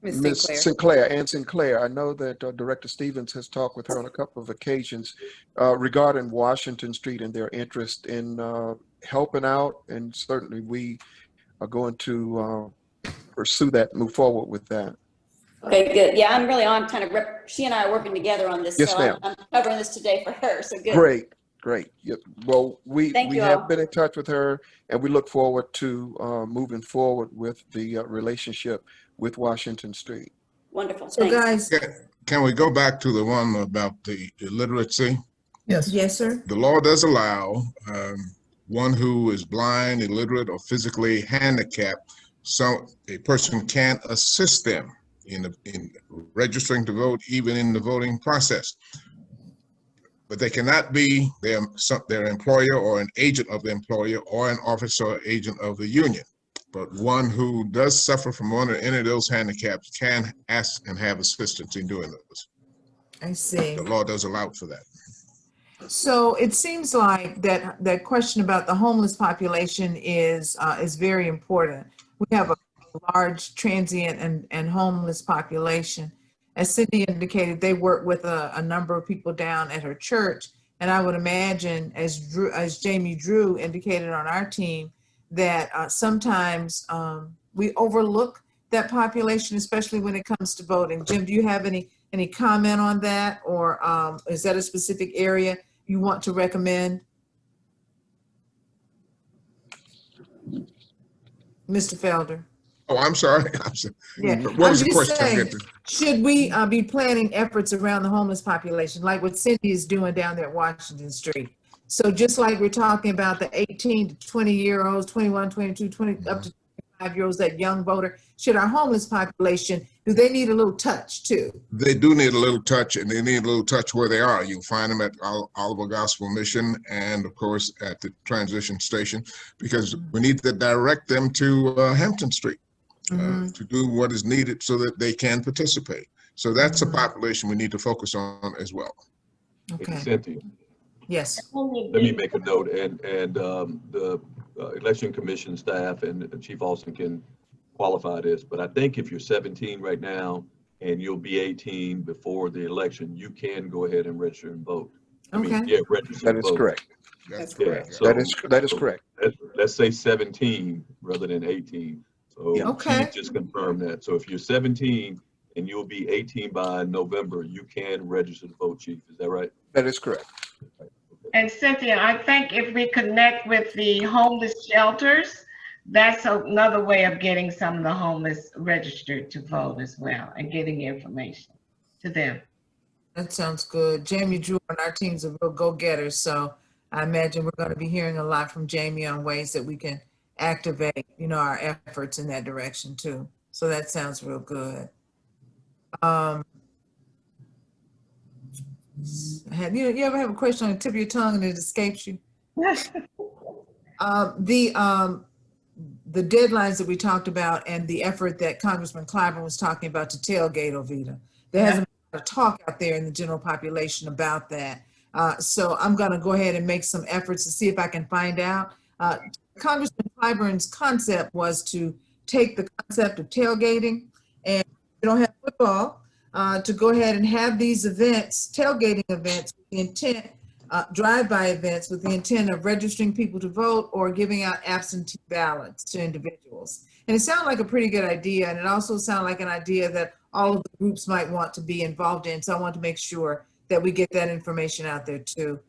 Ms. Sinclair. I know that Director Stevens has talked with her on a couple of occasions regarding Washington Street and their interest in helping out, and certainly we are going to pursue that, move forward with that. Okay, good. Yeah, I'm really on kind of, she and I are working together on this. Yes, so ma'am. I'm covering this today for her, so good. Great. Yep. Well, we have been in touch with her, and we look forward to moving forward with the relationship with Washington Street. Wonderful. So thanks. guys, Can we go back to the one about the illiteracy? Yes. Yes, sir. The law does allow one who is blind, illiterate, or physically handicapped, so a person can assist them in registering to vote, even in the voting process. But they cannot be their employer or an agent of the employer or an officer or agent of the union. But one who does suffer from one or any of those handicaps can ask and have assistance in doing those. I see. The law does allow for that. So it seems like that question about the homeless population is very important. We have a large transient and homeless population. As Cindy indicated, they work with a number of people down at her church. And I would imagine, as Jamie Drew indicated on our team, that sometimes we overlook that population, especially when it comes to voting. Jim, do you have any comment on that? Or is that a specific area you want to recommend? Mr. Felder. Oh, I'm sorry. Yeah. What was the question? Saying, should we be planning efforts around the homeless population, like what Cindy is doing down there at Washington Street? So just like we're talking about the 18 to 20-year-olds, 21, 22, 20, up to 25-year-olds, that young voter, should our homeless population, do they need a little touch too? They do need a little touch, and they need a little touch where they are. You'll find them at Oliver Gospel Mission and, of course, at the transition station, because we need to direct them to Hampton Street to do what is needed so that they can participate. So that's a population we need to focus on as well. Okay. Cynthia. Yes. Let me make a note, and the election commission staff and Chief Austin can qualify this, but I think if you're 17 right now and you'll be 18 before the election, you can go ahead and register and vote. Okay. Register That and is vote. correct. That's correct. So, that is correct. Let's say 17 rather than 18. So Okay. Chief just confirmed that. So if you're 17 and you'll be 18 by November, you can register to vote, Chief. Is that right? That is correct. And Cynthia, I think if we connect with the homeless shelters, that's another way of getting some of the homeless registered to vote as well and getting information to them. That sounds good. Jamie Drew and our team's a real go-getter, so I imagine we're going to be hearing a lot from Jamie on ways that we can activate, our efforts in that direction too. So that sounds real good. You ever have a question on the tip of your tongue and it escapes you? The deadlines that we talked about and the effort that Congressman Clyburn was talking about to tailgate Oviedo. There hasn't been a lot of talk out there in the general population about that. So I'm going to go ahead and make some efforts to see if I can find out. Congressman Clyburn's concept was to take the concept of tailgating, and we don't have football, to go ahead and have these events, tailgating events, with the intent, drive-by events with the intent of registering people to vote or giving out absentee ballots to individuals. And it sounded like a pretty good idea, and it also sounded like an idea that all of the groups might want to be involved in. So I want to make sure that we get that information out there too,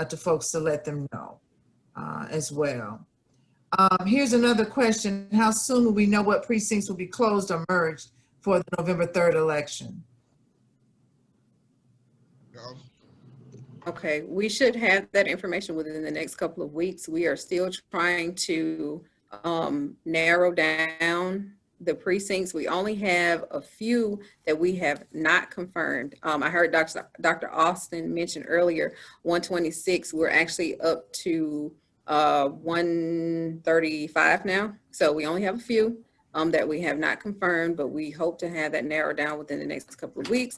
to folks to let them know as well. Here's another question. How soon will we know what precincts will be closed or merged for the November 3rd election? Okay, we should have that information within the next couple of weeks. We are still trying to narrow down the precincts. We only have a few that we have not confirmed. I heard Dr. Austin mention earlier, 126, we're actually up to 135 now. So we only have a few that we have not confirmed, but we hope to have that narrowed down within the next couple of weeks.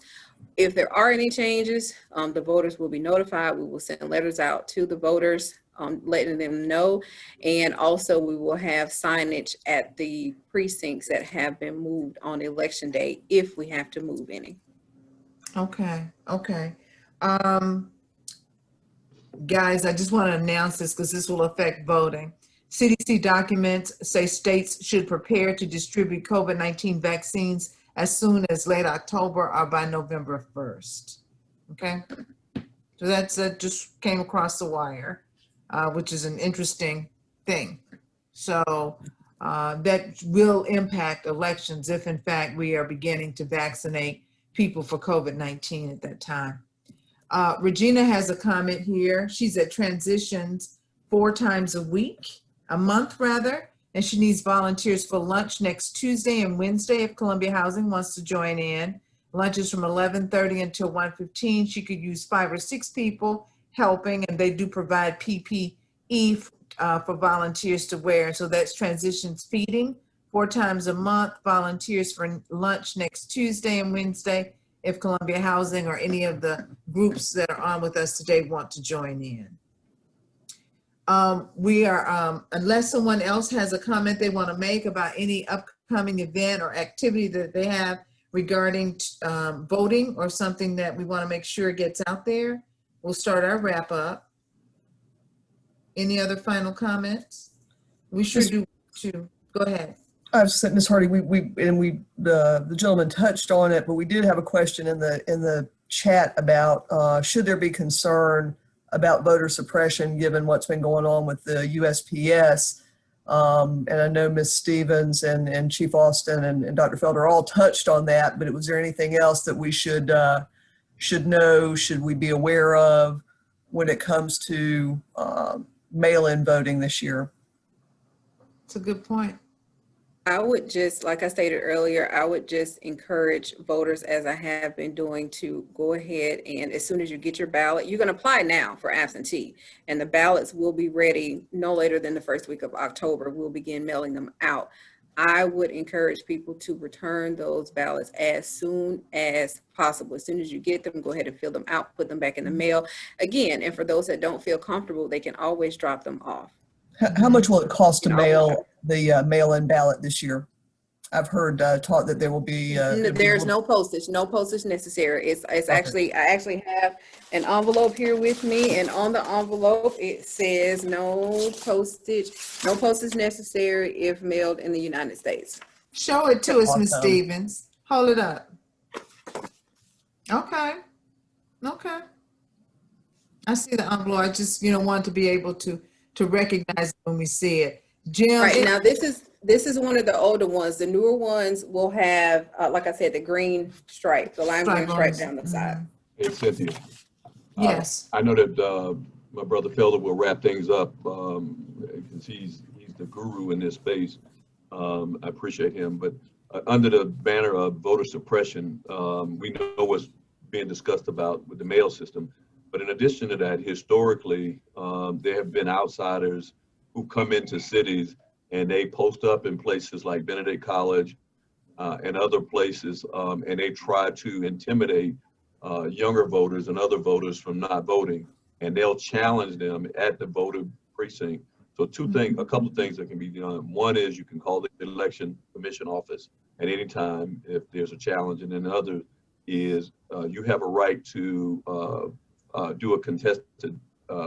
If there are any changes, the voters will be notified. We will send letters out to the voters, letting them know. And also we will have signage at the precincts that have been moved on election day if we have to move any. Okay. Guys, I just want to announce this because this will affect voting. CDC documents say states should prepare to distribute COVID-19 vaccines as soon as late October or by November 1st. Okay, so that just came across the wire, which is an interesting thing. So that will impact elections if in fact we are beginning to vaccinate people for COVID-19 at that time. Regina has a comment here. She's at transitions 4 times a month rather, and she needs volunteers for lunch next Tuesday and Wednesday if Columbia Housing wants to join in. Lunch is from 11:30 until 1:15. She could use 5 or 6 people helping, and they do provide PPE for volunteers to wear. So that's transitions feeding 4 times a month, volunteers for lunch next Tuesday and Wednesday if Columbia Housing or any of the groups that are on with us today want to join in. We are, unless someone else has a comment they want to make about any upcoming event or activity that they have regarding voting or something that we want to make sure gets out there, we'll start our wrap up. Any other final comments? We sure do too. Go ahead. I was saying, Ms. Hardy, the gentleman touched on it, but we did have a question in the chat about should there be concern about voter suppression given what's been going on with the USPS. And I know Ms. Stevens and Chief Austin and Dr. Felder all touched on that, but was there anything else that we should know, should we be aware of when it comes to mail-in voting this year? It's a good point. I would just, like I stated earlier, I would just encourage voters, as I have been doing, to go ahead and as soon as you get your ballot, you're going to apply now for absentee, and the ballots will be ready no later than the first week of October. We'll begin mailing them out. I would encourage people to return those ballots as soon as possible. As soon as you get them, go ahead and fill them out, put them back in the mail. Again, and for those that don't feel comfortable, they can always drop them off. How much will it cost to mail the mail-in ballot this year? I've heard taught that there will be. There's no postage necessary. It's actually, I actually have an envelope here with me, and on the envelope it says no postage necessary if mailed in the United States. Show it to us, Ms. Stevens. Hold it up. Okay. I see the envelope. I just, want to be able to recognize it when we see it. Jim. Right, now this is one of the older ones. The newer ones will have, like I said, the green stripe, the lime green stripe down the side. Hey, Cynthia. Yes. I know that my brother Felder will wrap things up because he's the guru in this space. I appreciate him, but under the banner of voter suppression, we know what's being discussed about with the mail system. But in addition to that, historically, there have been outsiders who come into cities and they post up in places like Benedict College and other places, and they try to intimidate younger voters and other voters from not voting, and they'll challenge them at the voter precinct. So a couple of things that can be done. One is you can call the election commission office at any time if there's a challenge, and then the other is you have a right to do a contested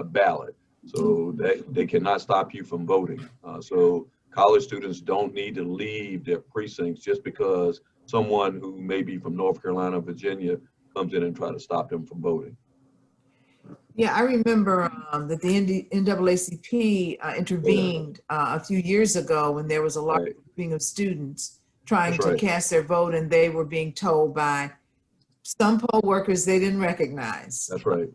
ballot, so they cannot stop you from voting. So college students don't need to leave their precincts just because someone who may be from North Carolina or Virginia comes in and try to stop them from voting. Yeah, I remember that the NAACP intervened a few years ago when there was a large grouping of students trying to cast their vote, and they were being told by some poll workers they didn't recognize. That's right.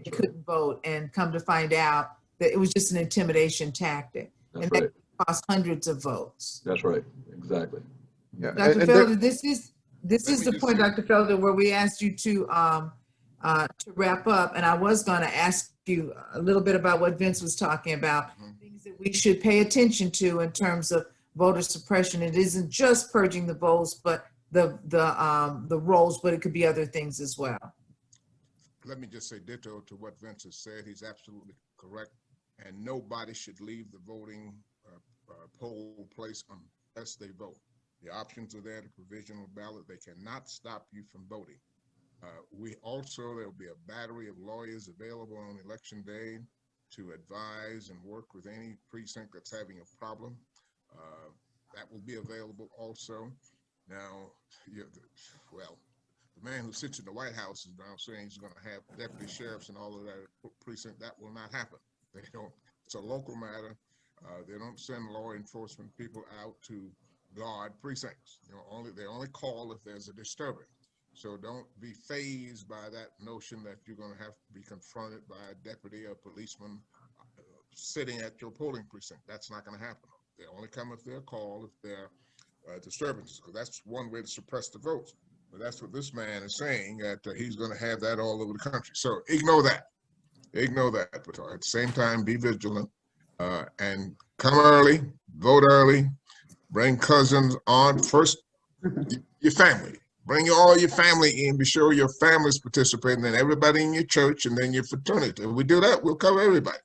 They couldn't vote, and come to find out that it was just an intimidation tactic. That's and that cost hundreds of votes. That's right. Exactly. Yeah. Dr. Felder, this is the point, Dr. Felder, where we asked you to wrap up, and I was going to ask you a little bit about what Vince was talking about, things that we should pay attention to in terms of voter suppression. It isn't just purging the votes, but the rolls, but it could be other things as well. Let me just say ditto to what Vince has said. He's absolutely correct, and nobody should leave the voting poll place unless they vote. The options are there, the provisional ballot. They cannot stop you from voting. There will be a battery of lawyers available on election day to advise and work with any precinct that's having a problem. That will be available also. Now, the man who sits in the White House is now saying he's going to have deputy sheriffs and all of that precinct. That will not happen. They don't. It's a local matter. They don't send law enforcement people out to guard precincts. They only call if there's a disturbance. So don't be fazed by that notion that you're going to have to be confronted by a deputy or policeman sitting at your polling precinct. That's not going to happen. They only come if they're called, if they're disturbances, because that's one way to suppress the votes. But that's what this man is saying, that he's going to have that all over the country. So ignore that. Ignore that. But at the same time, be vigilant and come early, vote early, bring cousins, aunts, first your family. Bring all your family in, be sure your family's participating, then everybody in your church, and then your fraternity. If we do that, we'll cover everybody.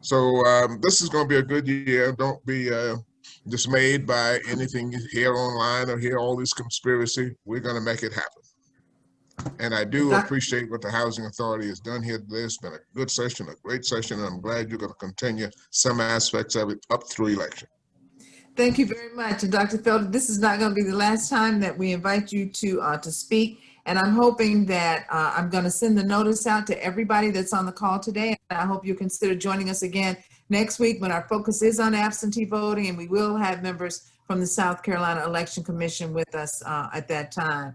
So this is going to be a good year. Don't be dismayed by anything you hear online or hear all this conspiracy. We're going to make it happen. And I do appreciate what the Housing Authority has done here today. It's been a good session, a great session, and I'm glad you're going to continue some aspects of it up through election. Thank you very much. And Dr. Felder, this is not going to be the last time that we invite you to speak. And I'm hoping that I'm going to send the notice out to everybody that's on the call today. And I hope you consider joining us again next week when our focus is on absentee voting, and we will have members from the South Carolina Election Commission with us at that time.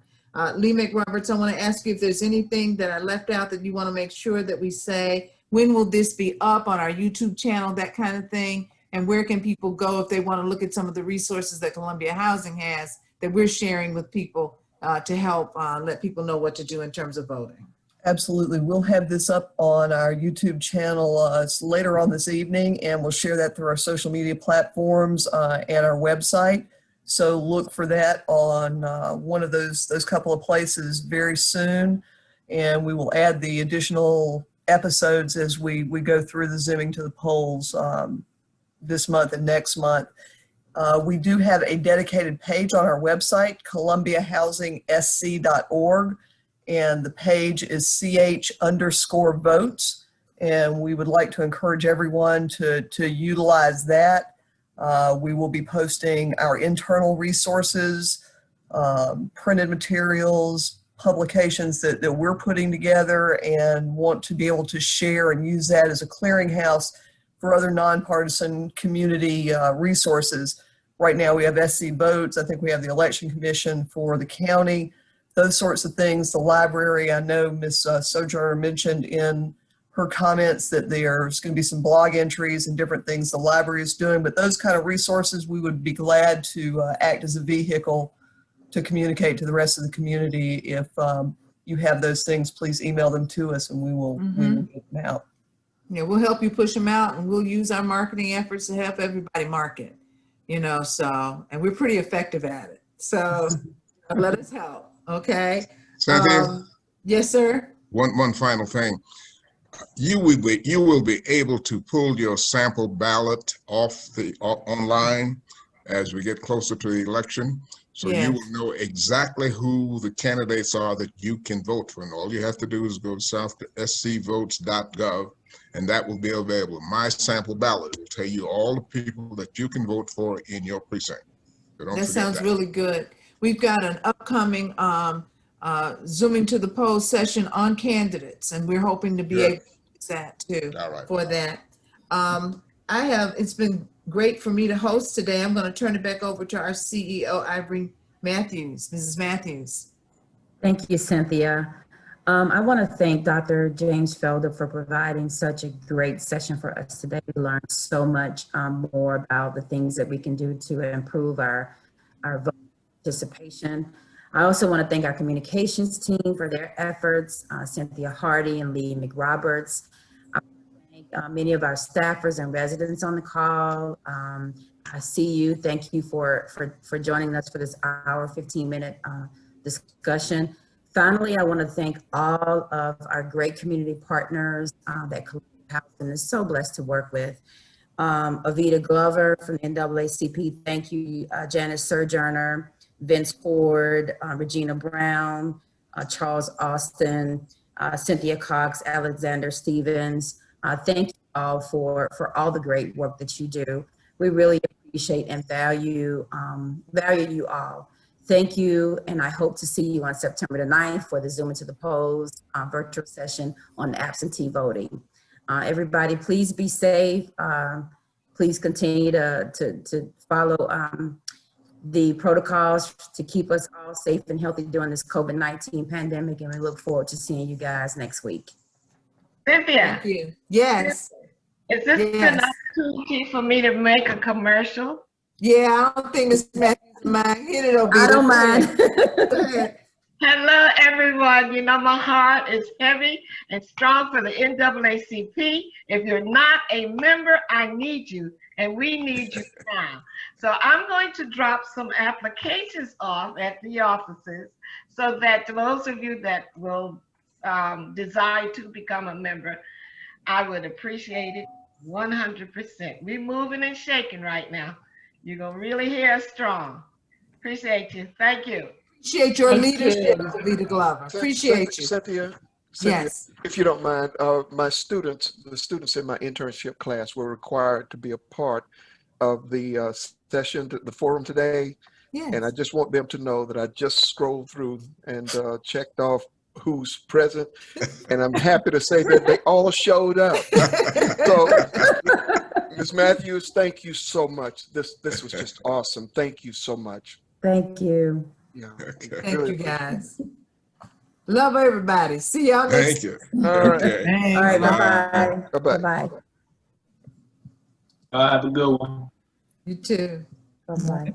Lee McRoberts, I want to ask you if there's anything that I left out that you want to make sure that we say. When will this be up on our YouTube channel, that kind of thing? And where can people go if they want to look at some of the resources that Columbia Housing has that we're sharing with people to help let people know what to do in terms of voting? Absolutely. We'll have this up on our YouTube channel later on this evening, and we'll share that through our social media platforms and our website. So look for that on one of those couple of places very soon. And we will add the additional episodes as we go through the Zooming to the Polls this month and next month. We do have a dedicated page on our website, columbiahousingsc.org, and the page is ch_votes. And we would like to encourage everyone to utilize that. We will be posting our internal resources, printed materials, publications that we're putting together and want to be able to share and use that as a clearinghouse for other nonpartisan community resources. Right now we have SC Votes. I think we have the Election Commission for the county, those sorts of things. The library, I know Ms. Sojourner mentioned in her comments that there's going to be some blog entries and different things the library is doing, but those kind of resources, we would be glad to act as a vehicle to communicate to the rest of the community. If you have those things, please email them to us and we will get them out. Yeah, we'll help you push them out, and we'll use our marketing efforts to help everybody market, you know, so, and we're pretty effective at it. So let us help, okay? Cynthia? Yes, sir? One final thing. You will be able to pull your sample ballot off online as we get closer to the election. So you will know exactly who the candidates are that you can vote for. And all you have to do is go south to scvotes.gov, and that will be available. My sample ballot will tell you all the people that you can vote for in your precinct. So don't That forget sounds really good. We've got an upcoming Zooming to the Polls session on candidates, and we're hoping to be able to use that too for that. It's been great for me to host today. I'm going to turn it back over to our CEO, Ivory Matthews. Mrs. Matthews. Thank you, Cynthia. I want to thank Dr. James Felder for providing such a great session for us today. We learned so much more about the things that we can do to improve our vote participation. I also want to thank our communications team for their efforts, Cynthia Hardy and Lee McRoberts. I want to thank many of our staffers and residents on the call. I see you. Thank you for joining us for this hour, 15-minute discussion. Finally, I want to thank all of our great community partners that Columbia Housing is so blessed to work with. Avita Glover from the NAACP, thank you. Janice Sojourner, Vince Ford, Regina Brown, Charles Austin, Cynthia Cox, Alexander Stevens. Thank you all for all the great work that you do. We really appreciate and value you all. Thank you, and I hope to see you on September the 9th for the Zoom into the Polls virtual session on absentee voting. Everybody, please be safe. Please continue to follow the protocols to keep us all safe and healthy during this COVID-19 pandemic, and we look forward to seeing you guys next week. Cynthia. Thank you. Yes. Is this an opportunity for me to make a commercial? Yeah, I don't think Ms. Matthews mind. Hit it over. I don't mind. Go ahead. Hello, everyone. You know, my heart is heavy and strong for the NAACP. If you're not a member, I need you, and we need you now. So I'm going to drop some applications off at the offices so that those of you that will desire to become a member, I would appreciate it 100%. We're moving and shaking right now. You're going to really hear us strong. Appreciate you. Thank you. Appreciate your leadership, Avita Glover. Appreciate you. Cynthia, yes. If you don't mind, the students in my internship class were required to be a part of the session, the forum today. Yes. And I just want them to know that I just scrolled through and checked off who's present. And I'm happy to say that they all showed up. So, Ms. Matthews, thank you so much. This was just awesome. Thank you so much. Thank you. Yeah. Thank you, guys. Love everybody. See y'all next. Thank you. All right. Okay. All right. Bye-bye. Bye-bye. Bye-bye. Have a good one. You too. Bye-bye.